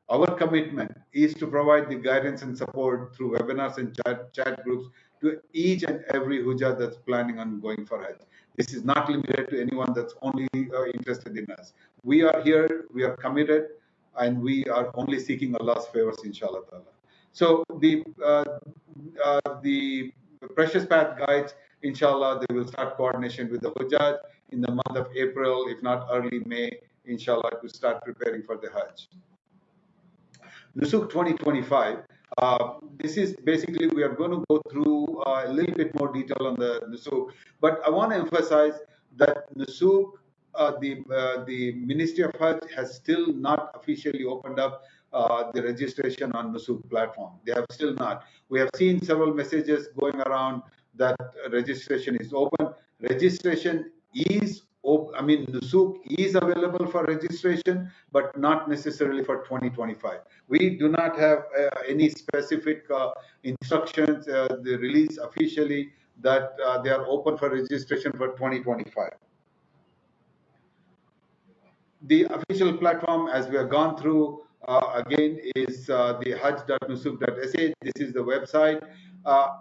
A: our commitment is to provide the guidance and support through webinars and chat groups to each and every Hujjah that's planning on going for Hajj. This is not limited to anyone that's only interested in us. We are here, we are committed, and we are only seeking Allah's favors, inshallah. So the Precious Path guides, inshallah, they will start coordination with the Hujjaj in the month of April, if not early May, inshallah, to start preparing for the Hajj. Nusuk 2025. This is basically, we are going to go through a little bit more detail on the Nusuk, but I want to emphasize that Nusuk, the Ministry of Hajj has still not officially opened up the registration on Nusuk platform. They have still not. We have seen several messages going around that registration is open. Registration is Nusuk is available for registration, but not necessarily for 2025. We do not have any specific instructions, the release officially that they are open for registration for 2025. The official platform, as we have gone through, again, is the hajj.nusuk.sa. This is the website.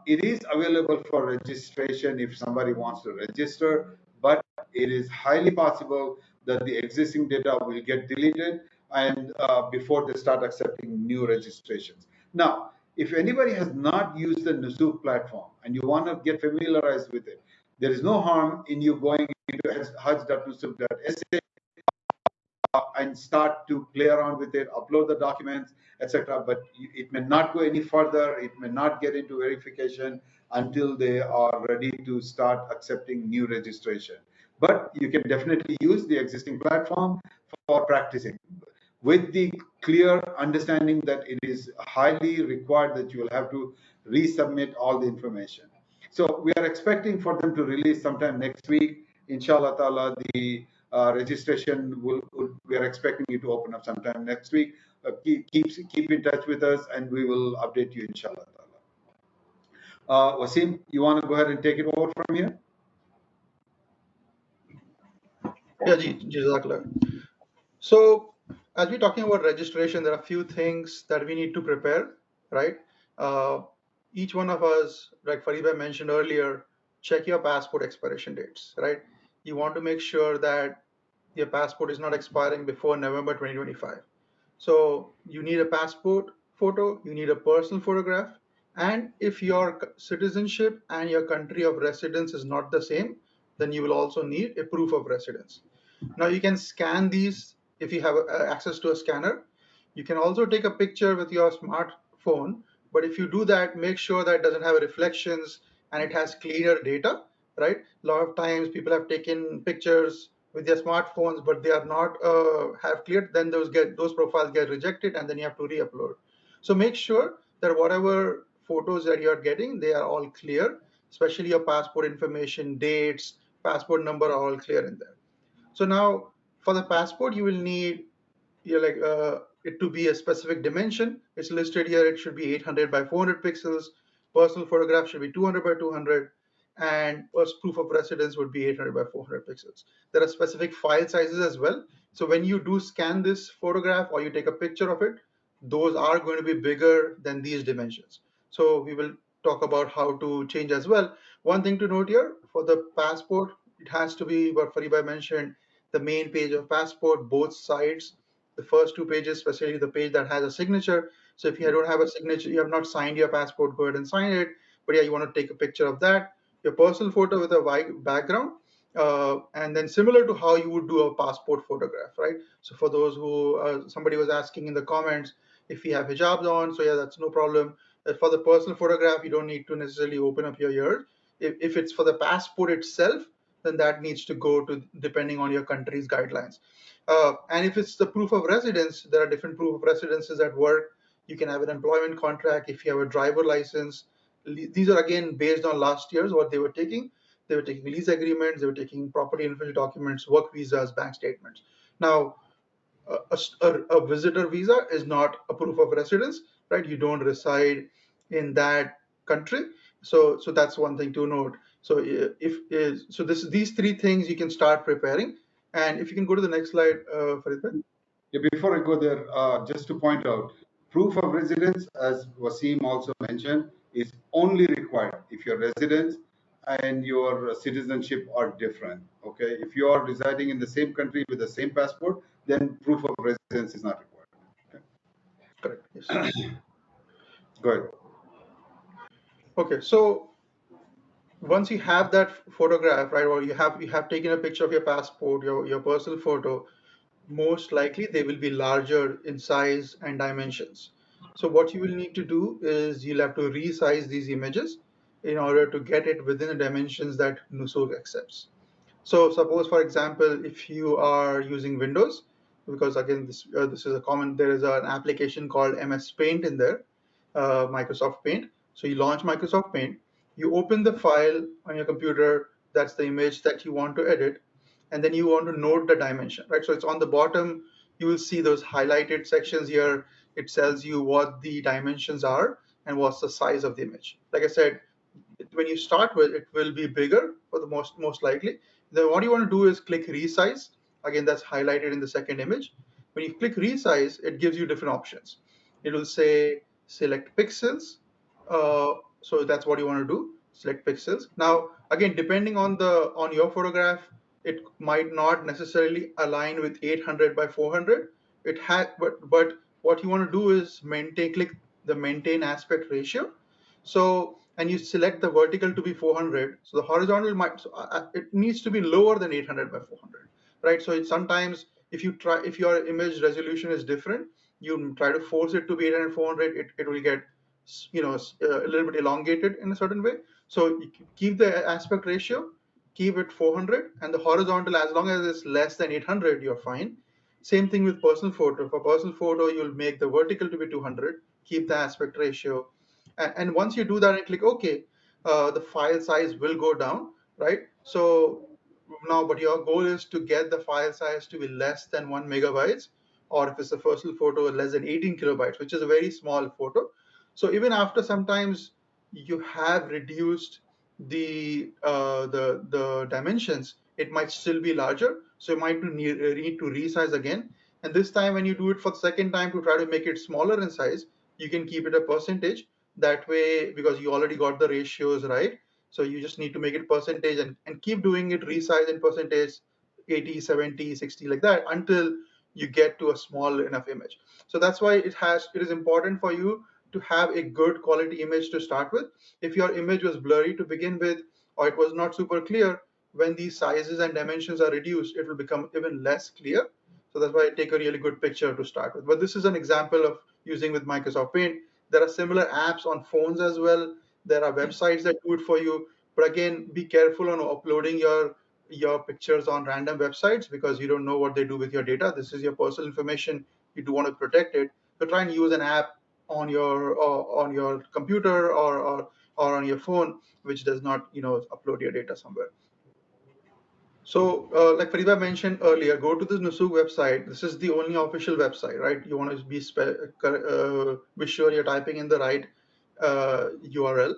A: It is available for registration if somebody wants to register, but it is highly possible that the existing data will get deleted and before they start accepting new registrations. Now, if anybody has not used the Nusuk platform and you want to get familiarized with it, there is no harm in you going into hajj.nusuk.sa and start to play around with it, upload the documents, etc. But it may not go any further. It may not get into verification until they are ready to start accepting new registration. But you can definitely use the existing platform for practicing, with the clear understanding that it is highly required that you will have to resubmit all the information. So we are expecting for them to release sometime next week. Inshallah ta'ala, the registration we are expecting it to open up sometime next week. Keep in touch with us, and we will update you, inshallah ta'ala. Wasim, you want to go ahead and take it over from here?
B: Yeah, Jazakallah. So, as we're talking about registration, there are a few things that we need to prepare, right? Uh, each one of us, like Fariba mentioned earlier, check your passport expiration dates, right? You want to make sure that your passport is not expiring before November 2025. So you need a passport photo, you need a personal photograph, and if your citizenship and your country of residence is not the same, then you will also need a proof of residence. Now you can scan these if you have access to a scanner. You can also take a picture with your smartphone, but if you do that, make sure that it doesn't have reflections and it has cleaner data, right? A lot of times people have taken pictures with their smartphones, but they are not have cleared, then those profiles get rejected and then you have to re-upload. So make sure that whatever photos that you're getting, they are all clear, especially your passport information, dates, passport number are all clear in there. So now for the passport, you will need it to be a specific dimension. It's listed here. It should be 800 by 400 pixels. Personal photograph should be 200 by 200, and first proof of residence would be 800 by 400 pixels. There are specific file sizes as well. So when you do scan this photograph or you take a picture of it, those are going to be bigger than these dimensions. So we will talk about how to change as well. One thing to note here, for the passport, it has to be what Fariba mentioned, the main page of passport, both sides, the first two pages, especially the page that has a signature. So if you don't have a signature, you have not signed your passport, go ahead and sign it. But yeah, you want to take a picture of that, your personal photo with a white background, and then similar to how you would do a passport photograph, right? So for those who, somebody was asking in the comments if you have hijabs on, so yeah, that's no problem. For the personal photograph, you don't need to necessarily open up your ears. If it's for the passport itself, then that needs to go to depending on your country's guidelines. And if it's the proof of residence, there are different proof of residences at work. You can have an employment contract if you have a driver license. These are again based on last year's what they were taking. They were taking lease agreements, they were taking property and official documents, work visas, bank statements. Now, a visitor visa is not a proof of residence, right? You don't reside in that country. So that's one thing to note. So these three things you can start preparing. And if you can go to the next slide, Farid.
A: Yeah, before I go there, just to point out, proof of residence, as Wasim also mentioned, is only required if your residence and your citizenship are different. Okay, if you are residing in the same country with the same passport, then proof of residence is not required.
B: Correct. Yes.
A: Go ahead.
B: Okay. So once you have that photograph, right, or you have taken a picture of your passport, your personal photo, most likely they will be larger in size and dimensions. So what you will need to do is you'll have to resize these images in order to get it within the dimensions that Nusuk accepts. So suppose, for example, if you are using Windows, because again, this is a common, there is an application called MS Paint in there, Microsoft Paint. So you launch Microsoft Paint, you open the file on your computer, that's the image that you want to edit, and then you want to note the dimension, right? So it's on the bottom, you will see those highlighted sections here. It tells you what the dimensions are and what's the size of the image. Like I said, when you start with, it will be bigger for the most likely. Then what you want to do is click resize. Again, that's highlighted in the second image. When you click resize, it gives you different options. It will say select pixels. So that's what you want to do. Select pixels. Now, again, depending on your photograph, it might not necessarily align with 800 by 400. It had, but what you want to do is click the maintain aspect ratio. So, and you select the vertical to be 400. So the horizontal it needs to be lower than 800 by 400, right? So it's sometimes if your image resolution is different, you try to force it to be 800, 400, it will get, a little bit elongated in a certain way. So you keep the aspect ratio, keep it 400, and the horizontal, as long as it's less than 800, you're fine. Same thing with personal photo. For personal photo, you'll make the vertical to be 200, keep the aspect ratio, and once you do that and click OK, the file size will go down, right? So now, but your goal is to get the file size to be less than 1 megabytes, or if it's a personal photo, less than 18 kilobytes, which is a very small photo. So even after sometimes you have reduced the dimensions, it might still be larger. So you might need to resize again. And this time, when you do it for the second time to try to make it smaller in size, you can keep it a percentage. That way, because you already got the ratios right, so you just need to make it percentage and keep doing it, resize in percentage, 80, 70, 60, like that, until you get to a small enough image. So that's why it is important for you to have a good quality image to start with. If your image was blurry to begin with, or it was not super clear, when these sizes and dimensions are reduced, it will become even less clear. So that's why I take a really good picture to start with. But this is an example of using with Microsoft Paint. There are similar apps on phones as well. There are websites that do it for you. But again, be careful on uploading your pictures on random websites, because you don't know what they do with your data. This is your personal information. You do want to protect it. So try and use an app on your computer or on your phone, which does not upload your data somewhere. So like Fariba mentioned earlier, go to the Nusuk website. This is the only official website, right? You want to be sure you're typing in the right URL.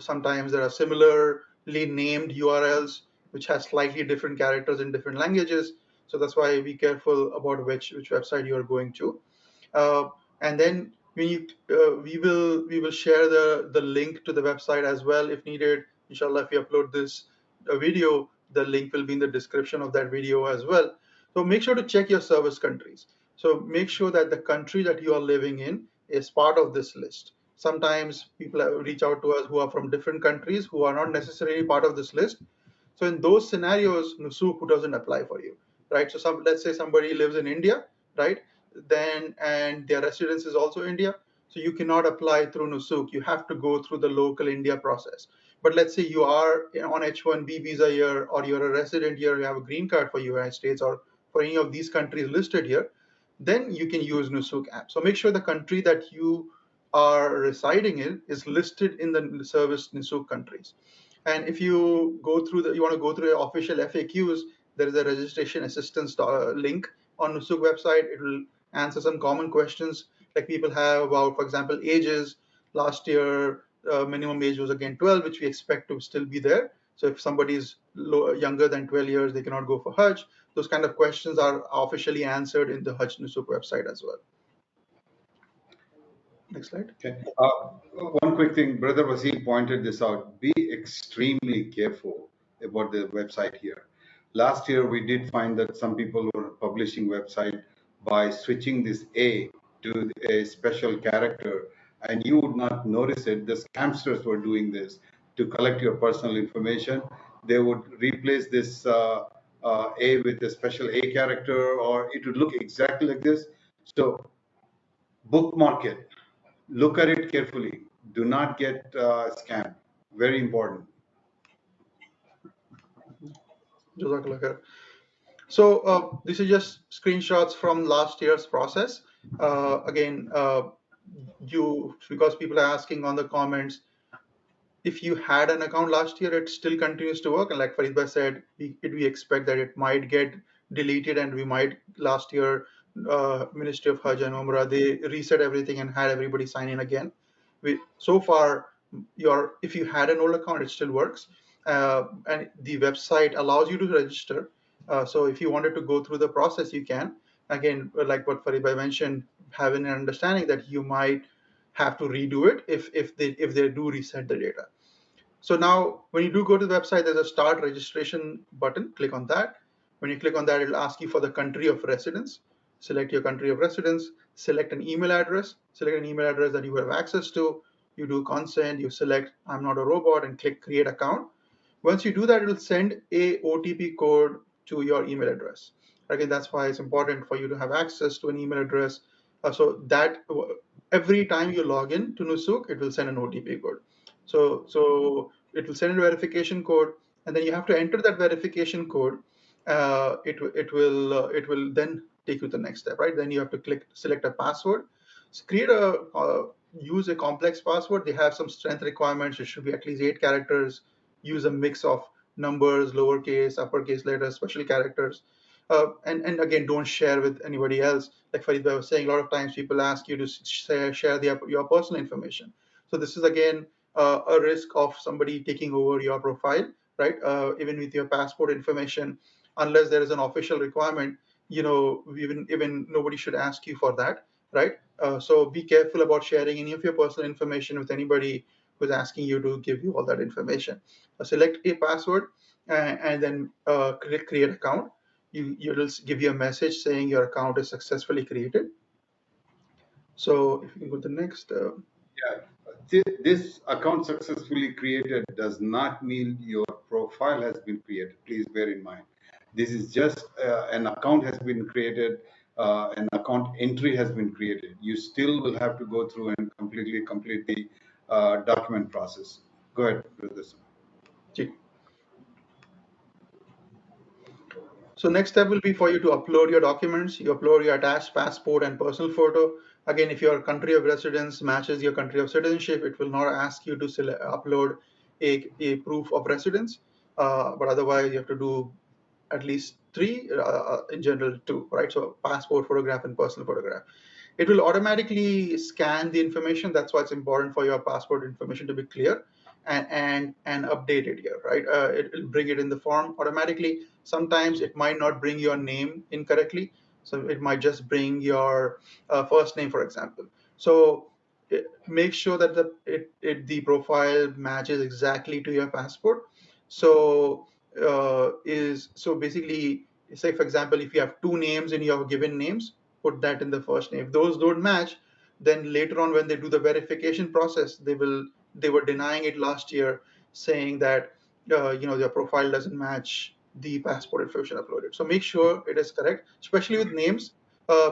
B: Sometimes there are similarly named URLs which has slightly different characters in different languages. So that's why be careful about which website you are going to. And then we will share the link to the website as well if needed. Inshallah, if you upload this video, the link will be in the description of that video as well. So make sure to check your service countries. So make sure that the country that you are living in is part of this list. Sometimes people reach out to us who are from different countries who are not necessarily part of this list. So in those scenarios, Nusuk doesn't apply for you, right? So let's say somebody lives in India, right? And their residence is also India. So you cannot apply through Nusuk. You have to go through the local India process. But let's say you are on H-1B visa here, or you're a resident here, you have a green card for United States or for any of these countries listed here, then you can use Nusuk app. So make sure the country that you are residing in is listed in the service Nusuk countries. And if you want to go through the official FAQs, there is a registration assistance link on Nusuk website. It will answer some common questions like people have about, for example, ages. Last year, minimum age was again 12, which we expect to still be there. So if somebody is younger than 12 years, they cannot go for Hajj. Those kind of questions are officially answered in the Hajj Nusuk website as well. Next slide.
A: Okay. One quick thing, Brother Wasim pointed this out. Be extremely careful about the website here. Last year, we did find that some people were publishing website by switching this A to a special character, and you would not notice it. The scamsters were doing this to collect your personal information. They would replace this A with a special A character, or it would look exactly like this. So bookmark it. Look at it carefully. Do not get scammed. Very important.
B: Jazakallah khair. So this is just screenshots from last year's process. Again, because people are asking on the comments, if you had an account last year, it still continues to work. And like Faridba said, we expect that it might get deleted, and we might last year, Ministry of Hajj and Umrah, they reset everything and had everybody sign in again. So far, if you had an old account, it still works. And the website allows you to register. So if you wanted to go through the process, you can. Again, like what Faridba mentioned, having an understanding that you might have to redo it if they do reset the data. So now when you do go to the website, there's a start registration button. Click on that. When you click on that, it'll ask you for the country of residence. Select your country of residence, select an email address, select an email address that you have access to. You do consent, you select I'm not a robot, and click create account. Once you do that, it will send a OTP code to your email address. Again, that's why it's important for you to have access to an email address. So that every time you log in to Nusuk, it will send an OTP code. So it will send a verification code, and then you have to enter that verification code. It will then take you to the next step, right? Then you have to select a password. So use a complex password. They have some strength requirements. It should be at least 8 characters. Use a mix of numbers, lowercase, uppercase letters, special characters. And again, don't share with anybody else. Like Faridba was saying, a lot of times people ask you to share your personal information. So this is again a risk of somebody taking over your profile, right? Even with your passport information, unless there is an official requirement. Even nobody should ask you for that, right? So be careful about sharing any of your personal information with anybody who's asking you to give you all that information. Select a password and then click create account. It'll give you a message saying your account is successfully created. So if you can go to the next.
A: This account successfully created does not mean your profile has been created. Please bear in mind. This is just an account has been created, an account entry has been created. You still will have to go through and completely complete the document process. Go ahead, Brother.
B: So next step will be for you to upload your documents. You upload your attached passport and personal photo. Again, if your country of residence matches your country of citizenship, it will not ask you to upload a proof of residence. But otherwise, you have to do at least 3, in general 2, right? So passport photograph and personal photograph. It will automatically scan the information. That's why it's important for your passport information to be clear and updated here, right? It will bring it in the form automatically. Sometimes it might not bring your name incorrectly. So it might just bring your first name, for example. So make sure that the profile matches exactly to your passport. So basically, say for example, if you have 2 names in your given names, put that in the first name. If those don't match, then later on when they do the verification process, they were denying it last year, saying that their profile doesn't match the passport information uploaded. So make sure it is correct, especially with names.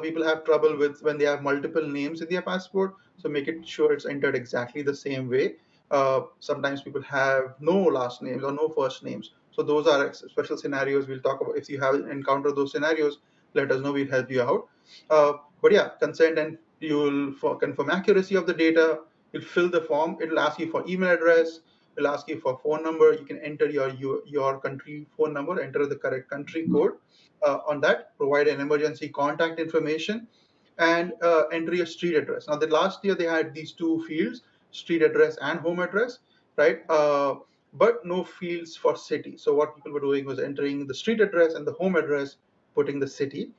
B: People have trouble with when they have multiple names in their passport. So make it sure it's entered exactly the same way. Sometimes people have no last names or no first names. So those are special scenarios we'll talk about. If you have encountered those scenarios, let us know, we'll help you out. But yeah, consent, and you'll confirm accuracy of the data. You'll fill the form. It'll ask you for email address. It'll ask you for phone number. You can enter your country phone number, enter the correct country code on that, provide an emergency contact information, and enter your street address. Now, the last year they had these 2 fields, street address and home address, right? But no fields for city. So what people were doing was entering the street address and the home address, putting the city.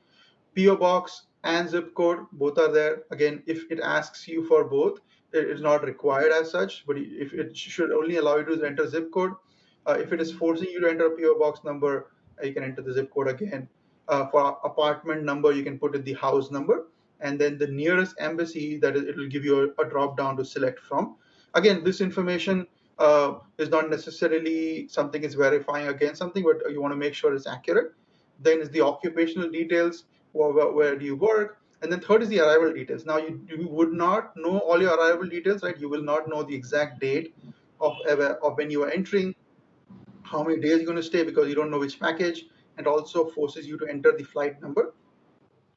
B: PO box and zip code, both are there. Again, if it asks you for both, it is not required as such, but if it should only allow you to enter zip code. If it is forcing you to enter a PO box number, you can enter the zip code again. For apartment number, you can put in the house number, and then the nearest embassy, that is, it will give you a drop down to select from. Again, this information is not necessarily something is verifying against something, but you want to make sure it's accurate. Then is the occupational details, where do you work, and then third is the arrival details. Now you would not know all your arrival details, right? You will not know the exact date of when you are entering, how many days you're going to stay, because you don't know which package, and also forces you to enter the flight number.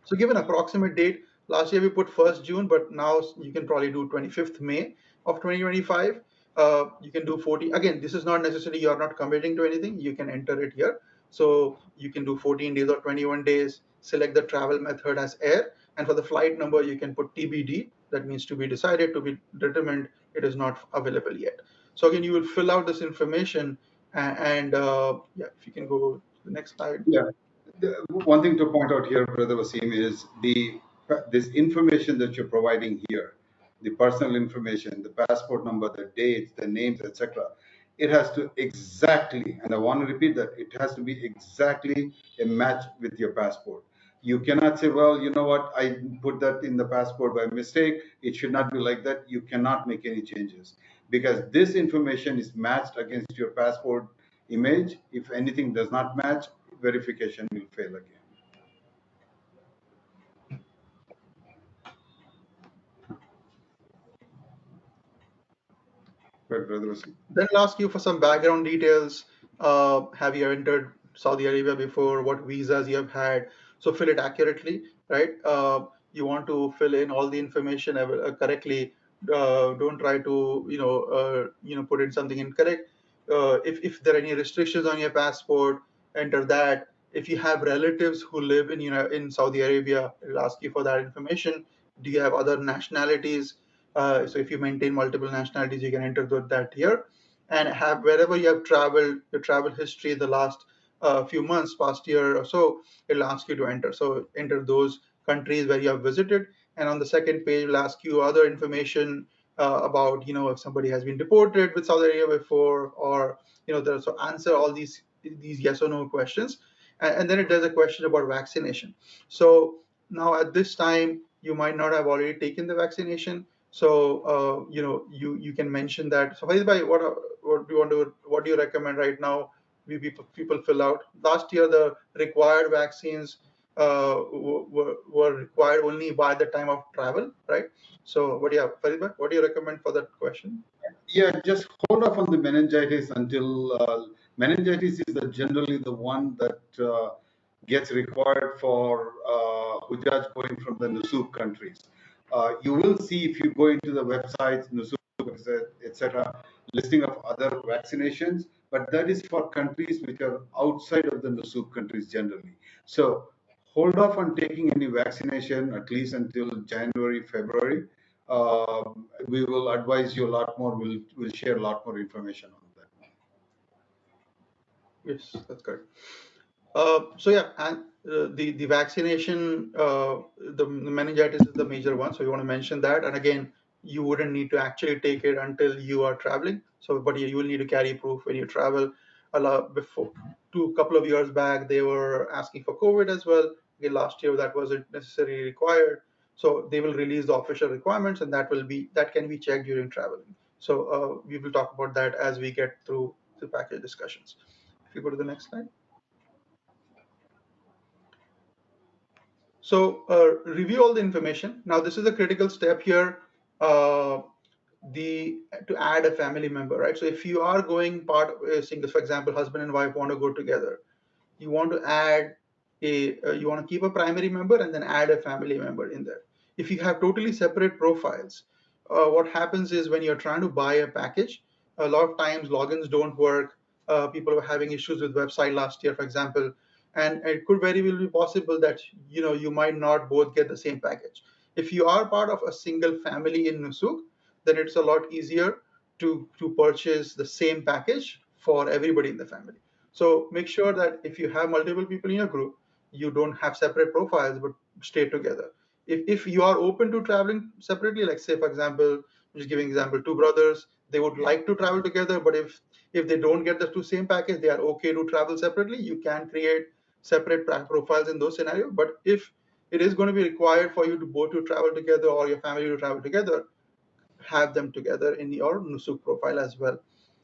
B: So give an approximate date. Last year we put 1st June, but now you can probably do 25th May of 2025. You can do 40. Again, this is not necessarily, you're not committing to anything. You can enter it here. So you can do 14 days or 21 days. Select the travel method as air. And for the flight number, you can put TBD. That means to be decided, to be determined. It is not available yet. So again, you will fill out this information. And yeah, if you can go to the next slide.
A: Yeah. One thing to point out here, Brother Wasim, is this information that you're providing here, the personal information, the passport number, the dates, the names, etc. It has to exactly, and I want to repeat that, it has to be exactly a match with your passport. You cannot say, well, you know what, I put that in the passport by mistake. It should not be like that. You cannot make any changes because this information is matched against your passport image. If anything does not match, verification will fail again. Right, Brother.
B: Then I'll ask you for some background details. Have you entered Saudi Arabia before? What visas you have had? So fill it accurately, right? You want to fill in all the information correctly. Don't try to put in something incorrect. If there are any restrictions on your passport, enter that. If you have relatives who live in Saudi Arabia, it'll ask you for that information. Do you have other nationalities? So if you maintain multiple nationalities, you can enter that here, and have wherever you have traveled, your travel history the last a few months, past year or so, it'll ask you to enter. So enter those countries where you have visited, and on the second page, it'll ask you other information about, if somebody has been deported with Saudi Arabia before, or so answer all these yes or no questions, and then it does a question about vaccination. So now at this time, you might not have already taken the vaccination. So you can mention that. So Farid bhai, what do you recommend right now? People fill out. Last year, the required vaccines were required only by the time of travel, right? So Farid bhai, what do you recommend for that question?
A: Yeah, just hold off on the meningitis until meningitis is generally the one that gets required for Hujjaj going from the Nusuk countries. You will see if you go into the websites, Nusuk, etc., listing of other vaccinations, but that is for countries which are outside of the Nusuk countries generally. So hold off on taking any vaccination at least until January, February. We will advise you a lot more. We'll share a lot more information on that.
B: Yes, that's correct. So yeah, and the vaccination, the meningitis is the major one. So you want to mention that, and again, you wouldn't need to actually take it until you are traveling. So, but you will need to carry proof when you travel. Before, a couple of years back, they were asking for COVID as well. Again, last year that wasn't necessarily required. So they will release the official requirements, and that can be checked during traveling. So we will talk about that as we get through the package discussions. If you go to the next slide. So review all the information. Now this is a critical step here, uh, to add a family member, right? So if you are going part of a single, for example, husband and wife want to go together, you want to add you want to keep a primary member and then add a family member in there. If you have totally separate profiles, what happens is when you're trying to buy a package, a lot of times logins don't work. People were having issues with website last year, for example, and it could very well be possible that you might not both get the same package. If you are part of a single family in Nusuk, then it's a lot easier to purchase the same package for everybody in the family. So make sure that if you have multiple people in your group, you don't have separate profiles, but stay together. If you are open to traveling separately, like say, for example, I'm just giving example, two brothers, they would like to travel together, but if they don't get the two same package, they are okay to travel separately. You can create separate profiles in those scenarios. But if it is going to be required for you to both to travel together or your family to travel together, have them together in your Nusuk profile as well.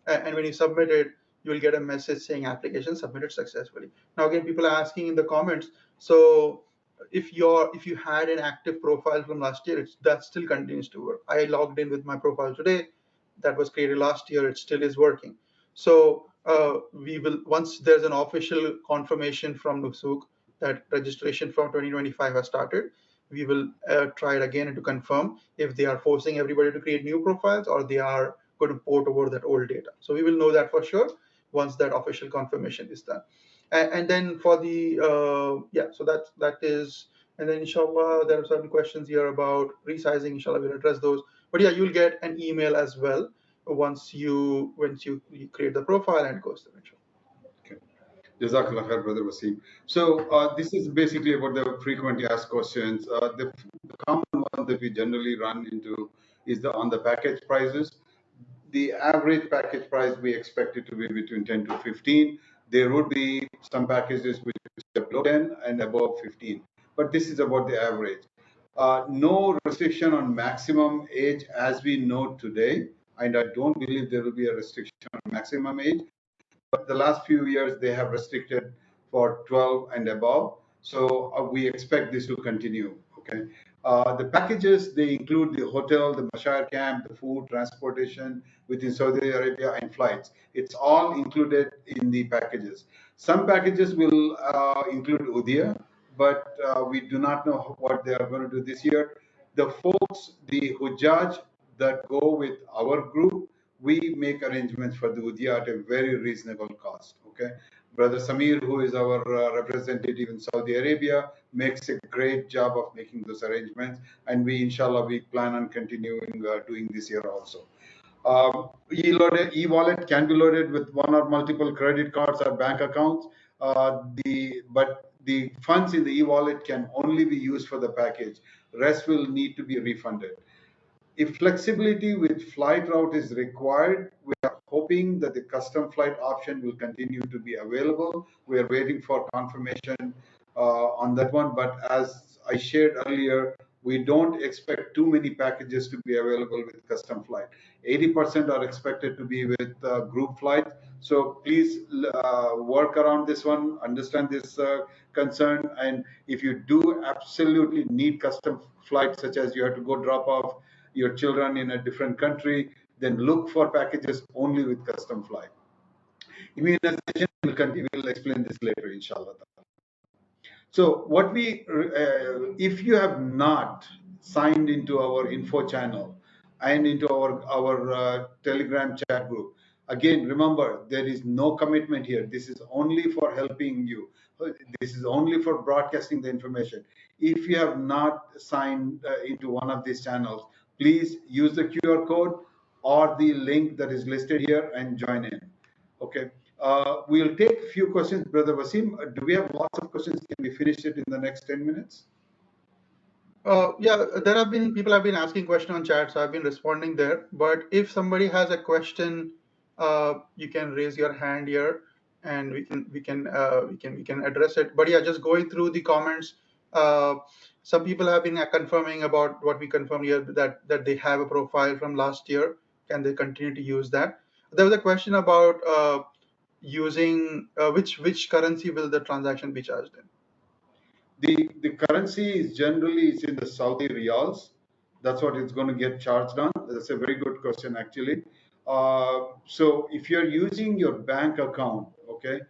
B: And when you submit it, you will get a message saying application submitted successfully. Now again, people are asking in the comments, so if you had an active profile from last year, that still continues to work. I logged in with my profile today, that was created last year, it still is working. So we will, once there's an official confirmation from Nusuk that registration from 2025 has started, we will try it again to confirm if they are forcing everybody to create new profiles or they are going to port over that old data. So we will know that for sure once that official confirmation is done. And then for the so that is, and then inshallah there are certain questions here about resizing. Inshallah we'll address those. But yeah, you'll get an email as well once you create the profile and it goes through.
A: Okay. Jazakallah khair, Brother Wasim. So this is basically about the frequently asked questions. The common one that we generally run into is on the package prices. The average package price we expect it to be between 10 to 15. There would be some packages which are below 10 and above 15, but this is about the average. No restriction on maximum age as we know today, and I don't believe there will be a restriction on maximum age. But the last few years they have restricted for 12 and above. So we expect this to continue. Okay. The packages, they include the hotel, the Mashayar camp, the food, transportation within Saudi Arabia, and flights. It's all included in the packages. Some packages will include Udia, but we do not know what they are going to do this year. The folks, the Hujjaj that go with our group, we make arrangements for the Udia at a very reasonable cost. Okay. Brother Samir, who is our representative in Saudi Arabia, makes a great job of making those arrangements, and inshallah, we plan on continuing doing this year also. E-wallet can be loaded with one or multiple credit cards or bank accounts. But the funds in the e-wallet can only be used for the package. Rest will need to be refunded. If flexibility with flight route is required, we are hoping that the custom flight option will continue to be available. We are waiting for confirmation on that one. But as I shared earlier, we don't expect too many packages to be available with custom flight. 80% are expected to be with group flight. So please work around this one, understand this concern. And if you do absolutely need custom flight, such as you have to go drop off your children in a different country, then look for packages only with custom flight. Immunization, we'll explain this later, inshallah. So what if you have not signed into our info channel and into our Telegram chat group, again, remember, there is no commitment here. This is only for helping you. This is only for broadcasting the information. If you have not signed into one of these channels, please use the QR code or the link that is listed here and join in. Okay. We'll take a few questions. Brother Wasim, do we have lots of questions? Can we finish it in the next 10 minutes?
B: Yeah, people have been asking questions on chat, so I've been responding there. But if somebody has a question, you can raise your hand here, and we can address it. But yeah, just going through the comments, some people have been confirming about what we confirmed here, that they have a profile from last year. Can they continue to use that? There was a question about using which currency will the transaction be charged in?
A: The currency is generally it's in the Saudi riyals. That's what it's going to get charged on. That's a very good question, actually. So if you're using your bank account, okay,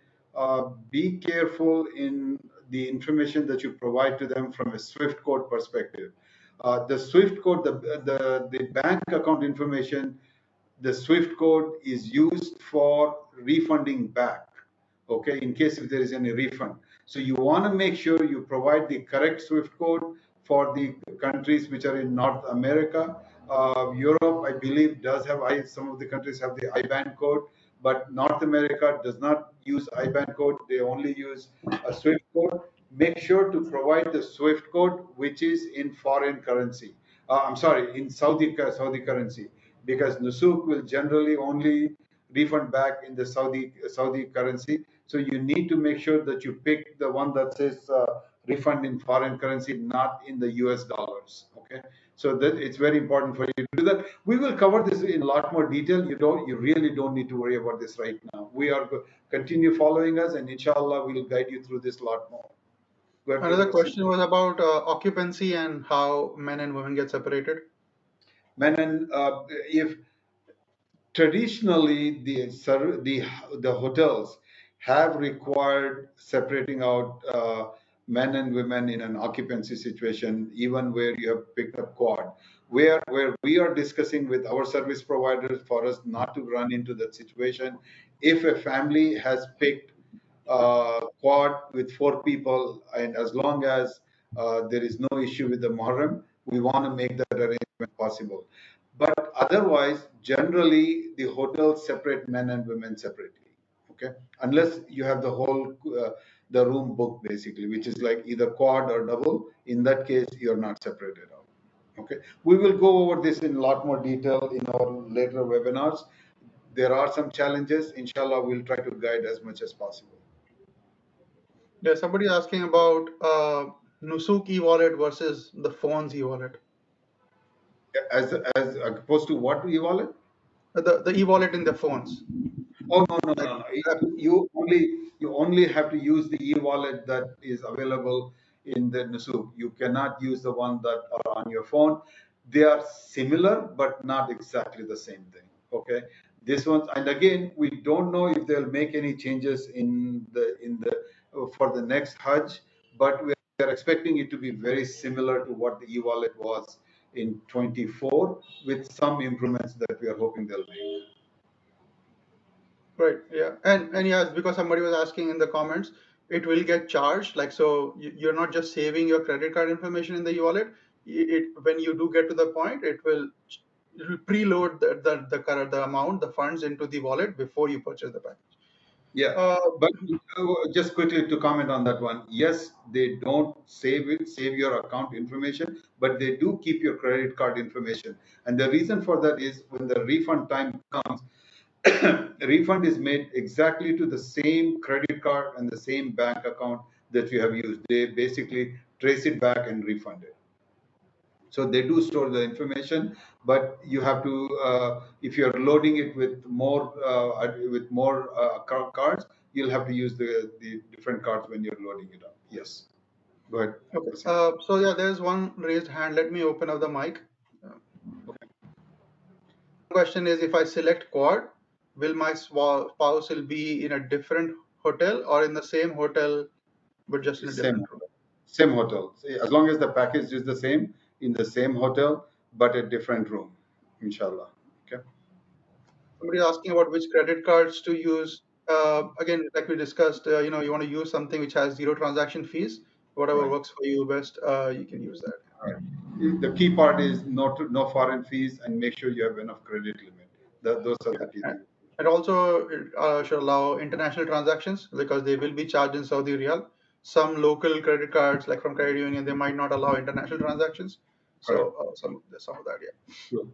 A: be careful in the information that you provide to them from a SWIFT code perspective. The SWIFT code, the bank account information, the SWIFT code is used for refunding back, okay, in case if there is any refund. So you want to make sure you provide the correct SWIFT code for the countries which are in North America. Europe, I believe, does have, some of the countries have the IBAN code, but North America does not use IBAN code. They only use a SWIFT code. Make sure to provide the SWIFT code, which is in foreign currency. I'm sorry, in Saudi currency, because Nusuk will generally only refund back in the Saudi currency. So you need to make sure that you pick the one that says refund in foreign currency, not in the US dollars. Okay, so that it's very important for you to do that. We will cover this in a lot more detail. You really don't need to worry about this right now. We are continue following us, and inshallah we'll guide you through this a lot more.
B: Another question was about occupancy and how men and women get separated.
A: Men and if traditionally the hotels have required separating out men and women in an occupancy situation, even where you have picked up quad. Where we are discussing with our service providers for us not to run into that situation. If a family has picked quad with 4 people, and as long as there is no issue with the Muharram, we want to make that arrangement possible. But otherwise, generally, the hotels separate men and women separately. Okay, unless you have the whole the room booked, basically, which is like either quad or double. In that case, you're not separated out. Okay, we will go over this in a lot more detail in our later webinars. There are some challenges. Inshallah, we'll try to guide as much as possible.
B: Yeah, somebody asking about Nusuk e-wallet versus the phone's e-wallet.
A: As opposed to what e-wallet?
B: The e-wallet in the phones.
A: Oh no. You only have to use the e-wallet that is available in the Nusuk. You cannot use the one that are on your phone. They are similar, but not exactly the same thing. Okay. This one, and again, we don't know if they'll make any changes in the for the next Hajj, but we are expecting it to be very similar to what the e-wallet was in 24, with some improvements that we are hoping they'll make.
B: Right. Yeah. And yes, because somebody was asking in the comments, it will get charged. Like, so you're not just saving your credit card information in the e-wallet. When you do get to the point, it will preload the amount, the funds into the wallet before you purchase the package.
A: Yeah, but just quickly to comment on that one. Yes, they don't save your account information, but they do keep your credit card information. And the reason for that is when the refund time comes, refund is made exactly to the same credit card and the same bank account that you have used. They basically trace it back and refund it. So they do store the information, but you have to, if you're loading it with more cards, you'll have to use the different cards when you're loading it up. Yes. Go ahead.
B: Okay.
A: Proceed.
B: So yeah, there's one raised hand. Let me open up the mic. Question is, if I select quad, will my spouse will be in a different hotel or in the same hotel but just in a different room?
A: Same hotel. As long as the package is the same, in the same hotel, but a different room, inshallah. Okay.
B: Somebody asking about which credit cards to use. Again, like we discussed, you want to use something which has zero transaction fees. Whatever
A: Right.
B: works for you best, you can use that.
A: Right. The key part is no foreign fees, and make sure you have enough credit limit. Those are the key things.
B: And also, it should allow international transactions because they will be charged in Saudi Riyal. Some local credit cards, like from credit union, they might not allow international transactions. So some of that, yeah.
A: Sure.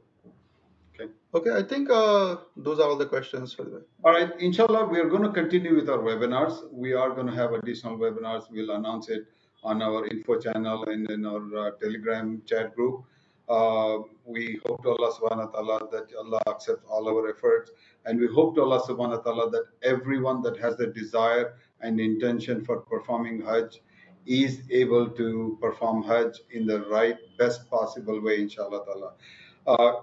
A: Okay.
B: Okay, I think those are all the questions for the day.
A: All right. Inshallah, we are going to continue with our webinars. We are going to have additional webinars. We'll announce it on our info channel and in our Telegram chat group. We hope to Allah subhanahu wa ta'ala that Allah accepts all our efforts. And we hope to Allah subhanahu wa ta'ala that everyone that has the desire and intention for performing Hajj is able to perform Hajj in the right, best possible way, inshallah ta'ala.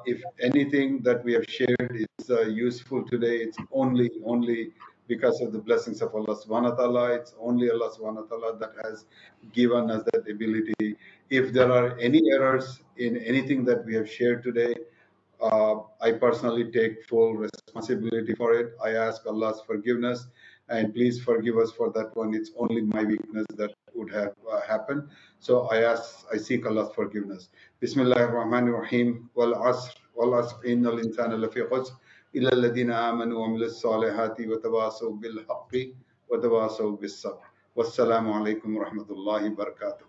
A: If anything that we have shared is useful today, it's only because of the blessings of Allah subhanahu wa ta'ala. It's only Allah subhanahu wa ta'ala that has given us that ability. If there are any errors in anything that we have shared today, I personally take full responsibility for it. I ask Allah's forgiveness, and please forgive us for that one. It's only my weakness that would have happened. So I seek Allah's forgiveness. Bismillahir Rahmanir Rahim. Wal asr innal insana lafi khusr illa alladhina amanu wa amilus salihati wa tawasaw bil haqqi wa tawasaw bis sabr. Wassalamu alaikum wa rahmatullahi wa barakatuh.